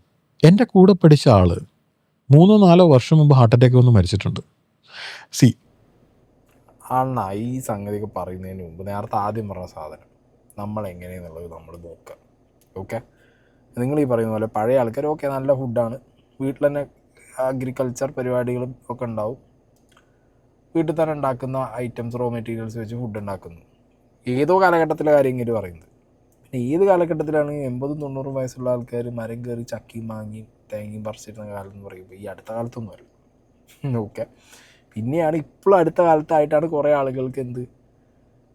എൻ്റെ കൂടെ പഠിച്ച ആള് 3-4 വർഷം മുമ്പ് ഹാർട്ട് അറ്റാക്ക് ഒന്നും മരിച്ചിട്ടുണ്ട്.
ഈ സംഗതിയൊക്കെ പറയുന്നതിന് മുമ്പ് നേരത്തെ ആദ്യം പറഞ്ഞ സാധനം നമ്മളെങ്ങനെയെന്നുള്ളത് നമ്മൾ നോക്കുക. ഓക്കെ, നിങ്ങൾ ഈ പറയുന്ന പോലെ പഴയ ആൾക്കാർ ഓക്കെ നല്ല ഫുഡാണ്, വീട്ടിൽ തന്നെ അഗ്രികൾച്ചർ പരിപാടികളും ഒക്കെ ഉണ്ടാവും, വീട്ടിൽ തന്നെ ഉണ്ടാക്കുന്ന ഐറ്റംസ് റോ മെറ്റീരിയൽസ് വെച്ച് ഫുഡ് ഉണ്ടാക്കുന്നു. ഏതോ കാലഘട്ടത്തിലെ കാര്യം ഇങ്ങനെ പറയുന്നത്. പിന്നെ ഏത് കാലഘട്ടത്തിലാണ് 80-90 വയസ്സുള്ള ആൾക്കാർ മരം കയറി ചക്കിയും മാങ്ങിയും തേങ്ങയും പറിച്ചിരുന്ന കാലം എന്ന് പറയുമ്പോൾ ഈ അടുത്ത കാലത്തൊന്നുമല്ല. ഓക്കെ, പിന്നെയാണ് ഇപ്പോഴും അടുത്ത കാലത്തായിട്ടാണ് കുറേ ആളുകൾക്ക്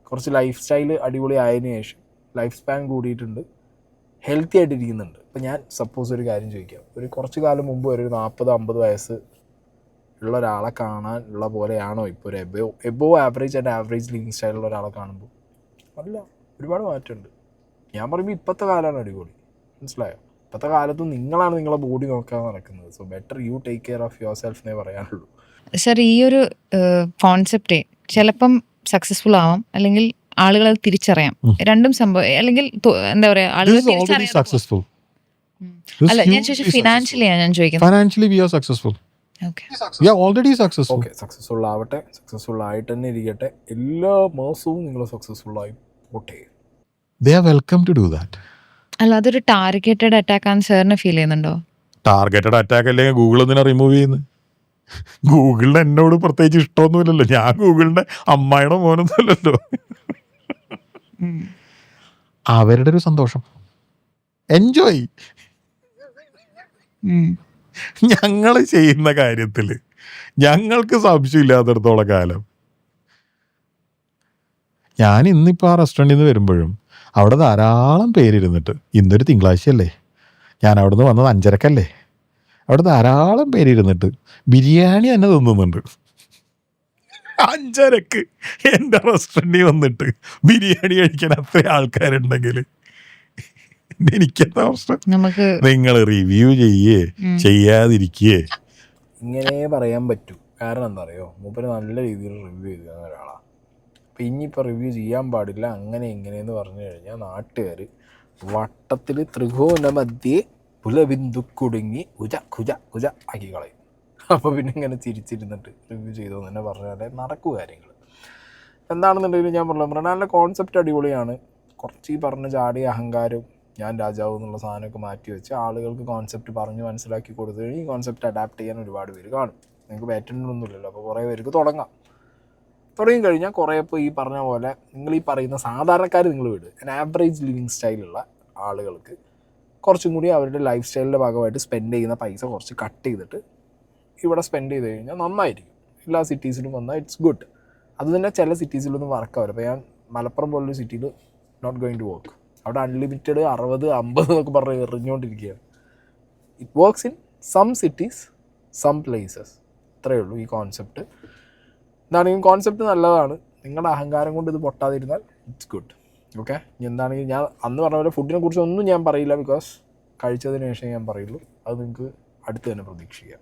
കുറച്ച് ലൈഫ് സ്റ്റൈൽ അടിപൊളി ആയതിനു ശേഷം ലൈഫ് സ്പാൻ കൂടിയിട്ടുണ്ട്, ഹെൽത്തി ആയിട്ടിരിക്കുന്നുണ്ട്. ഇപ്പം ഞാൻ സപ്പോസ് ഒരു കാര്യം ചോദിക്കാം, ഒരു കുറച്ച് കാലം മുമ്പ് ഒരു 40-50 വയസ്സ് ഉള്ള ഒരാളെ കാണാൻ ഉള്ള പോലെയാണോ ഇപ്പോൾ ഒരു above average and average living സ്റ്റൈലുള്ള ഒരാളെ കാണുമ്പോൾ? അല്ല, ഒരുപാട് മാറ്റമുണ്ട്. ഞാൻ പറയുമ്പോൾ ഇപ്പോഴത്തെ കാലമാണ് അടിപൊളി. മനസ്സിലായോ? ഇപ്പോഴത്തെ കാലത്ത് നിങ്ങളാണ് നിങ്ങളെ ബോഡി നോക്കാൻ നടക്കുന്നത്. So better you take care of your self എന്നേ പറയാനുള്ളൂ.
സർ, ഈ ഒരു കോൺസെപ്റ്റ് ചിലപ്പം സക്സസ്ഫുൾ ആവാം, അല്ലെങ്കിൽ ആളുകൾ അത് തിരിച്ചറിയാം. രണ്ടും സംഭവം അല്ലെങ്കിൽ എന്താ പറയാ ആളുകൾ
This is already
തിരിച്ചറിയാം.
successful. This
അല്ല, ഞാൻ
hugely
ചോദിച്ചത് ഫിനാൻഷ്യലിയാണ് ഞാൻ ചോദിക്കുന്നത്.
Financially, we are successful.
Okay.
We are already successful.
Okay, successful ആവട്ടെ, സക്സസ്ഫുൾ ആയിട്ട് തന്നെ ഇരിക്കട്ടെ. എല്ലാ മാസവും നിങ്ങൾ സക്സസ്ഫുള്ളായി പോട്ടെ.
They are welcome to do that.
അല്ല, അതൊരു ടാർഗറ്റഡ് അറ്റാക്ക് ആണെന്ന് സാറിന് ഫീൽ ചെയ്യുന്നുണ്ടോ?
ടാർഗറ്റഡ് അറ്റാക്ക് അല്ലെങ്കിൽ ഗൂഗിൾ എന്തിനാ റിമൂവ് ചെയ്യുന്നത്? ഗൂഗിളിന് എന്നോട് പ്രത്യേകിച്ച് ഇഷ്ടമൊന്നുമില്ലല്ലോ. ഞാൻ ഗൂഗിളിന്റെ അമ്മായിയുടെ മോനൊന്നുമല്ലല്ലോ. അവരുടെ ഒരു സന്തോഷം, എൻജോയ്. ഞങ്ങൾ ചെയ്യുന്ന കാര്യത്തിൽ ഞങ്ങൾക്ക് സംശയമില്ലാത്തടത്തോളം കാലം. ഞാൻ ഇന്നിപ്പോൾ ആ റെസ്റ്റോറൻറ്റിൽ നിന്ന് വരുമ്പോഴും അവിടെ ധാരാളം പേരിരുന്നിട്ട്, ഇന്നൊരു തിങ്കളാഴ്ചയല്ലേ, ഞാൻ അവിടെ നിന്ന് വന്നത് 5:30 അവിടെ ധാരാളം പേരിരുന്നിട്ട് ബിരിയാണി തന്നെ തിന്നുന്നുണ്ട്. 5:30 എൻ്റെ റെസ്റ്റോറൻറ്റിൽ വന്നിട്ട് ബിരിയാണി കഴിക്കാൻ അത്ര ആൾക്കാരുണ്ടെങ്കിൽ എനിക്കെന്താ പ്രശ്നം?
നമുക്ക്
നിങ്ങൾ റിവ്യൂ ചെയ്യാതിരിക്കേ.
ഇങ്ങനെ പറയാൻ പറ്റൂ. കാരണം എന്താ അറിയോ, മൂപ്പര് നല്ല രീതിയിൽ റിവ്യൂ ചെയ്തു തന്ന ഒരാളാണ്. അപ്പം ഇനിയിപ്പോൾ റിവ്യൂ ചെയ്യാൻ പാടില്ല അങ്ങനെ ഇങ്ങനെയെന്ന് പറഞ്ഞു കഴിഞ്ഞാൽ നാട്ടുകാർ വട്ടത്തിൽ ത്രികോണ മധ്യേ പുലബിന്ദു കുടുങ്ങി കുജ കുജ കുജ ആക്കി കളയും. അപ്പോൾ പിന്നെ ഇങ്ങനെ ചിരിച്ചിരുന്നിട്ട് റിവ്യൂ ചെയ്തു തന്നെ പറഞ്ഞാലേ നടക്കൂ കാര്യങ്ങൾ. എന്താണെന്നുണ്ടെങ്കിലും ഞാൻ പറഞ്ഞു, മൃണാലിൻ്റെ കോൺസെപ്റ്റ് അടിപൊളിയാണ്. കുറച്ച് ഈ പറഞ്ഞ ചാടിയ അഹങ്കാരം, ഞാൻ രാജാവ് എന്നുള്ള സാധനമൊക്കെ മാറ്റി വെച്ച് ആളുകൾക്ക് കോൺസെപ്റ്റ് പറഞ്ഞ് മനസ്സിലാക്കി കൊടുത്തു കഴിഞ്ഞാൽ ഈ കോൺസെപ്റ്റ് അഡാപ്റ്റ് ചെയ്യാൻ ഒരുപാട് പേര് കാണും. നിങ്ങൾക്ക് പാറ്റേണൊന്നുമില്ലല്ലോ, അപ്പോൾ കുറേ പേർക്ക് തുടങ്ങി കഴിഞ്ഞാൽ കുറേ ഇപ്പോൾ ഈ പറഞ്ഞ പോലെ നിങ്ങൾ ഈ പറയുന്ന സാധാരണക്കാർ നിങ്ങൾ വിട്, ആവറേജ് ലിവിങ് സ്റ്റൈലുള്ള ആളുകൾക്ക് കുറച്ചും കൂടി അവരുടെ ലൈഫ് സ്റ്റൈലിൻ്റെ ഭാഗമായിട്ട് സ്പെൻഡ് ചെയ്യുന്ന പൈസ കുറച്ച് കട്ട് ചെയ്തിട്ട് ഇവിടെ സ്പെൻഡ് ചെയ്ത് കഴിഞ്ഞാൽ നന്നായിരിക്കും. എല്ലാ സിറ്റീസിലും വന്നാൽ ഇറ്റ്സ് ഗുഡ്. അത് തന്നെ ചില സിറ്റീസിലൊന്നും വർക്കാവില്ല. അപ്പോൾ ഞാൻ മലപ്പുറം പോലൊരു സിറ്റിയിൽ നോട്ട് ഗോയിങ് ടു വർക്ക്. അവിടെ അൺലിമിറ്റഡ് 60, 50 എന്നൊക്കെ പറഞ്ഞ് എറിഞ്ഞുകൊണ്ടിരിക്കുകയാണ്. It works in some cities, some places. ഇത്രയേ ഉള്ളൂ ഈ കോൺസെപ്റ്റ്. എന്താണെങ്കിലും കോൺസെപ്റ്റ് നല്ലതാണ്. നിങ്ങളുടെ അഹങ്കാരം കൊണ്ട് ഇത് പൊട്ടാതിരുന്നാൽ ഇറ്റ്സ് ഗുഡ്. ഓക്കെ. ഇനി എന്താണെങ്കിലും ഞാൻ അന്ന് പറഞ്ഞ പോലെ ഫുഡിനെ കുറിച്ച് ഒന്നും ഞാൻ പറയില്ല, ബിക്കോസ് കഴിച്ചതിന് ശേഷം ഞാൻ പറയുള്ളൂ. അത് നിങ്ങൾക്ക് അടുത്ത് തന്നെ പ്രതീക്ഷിക്കാം.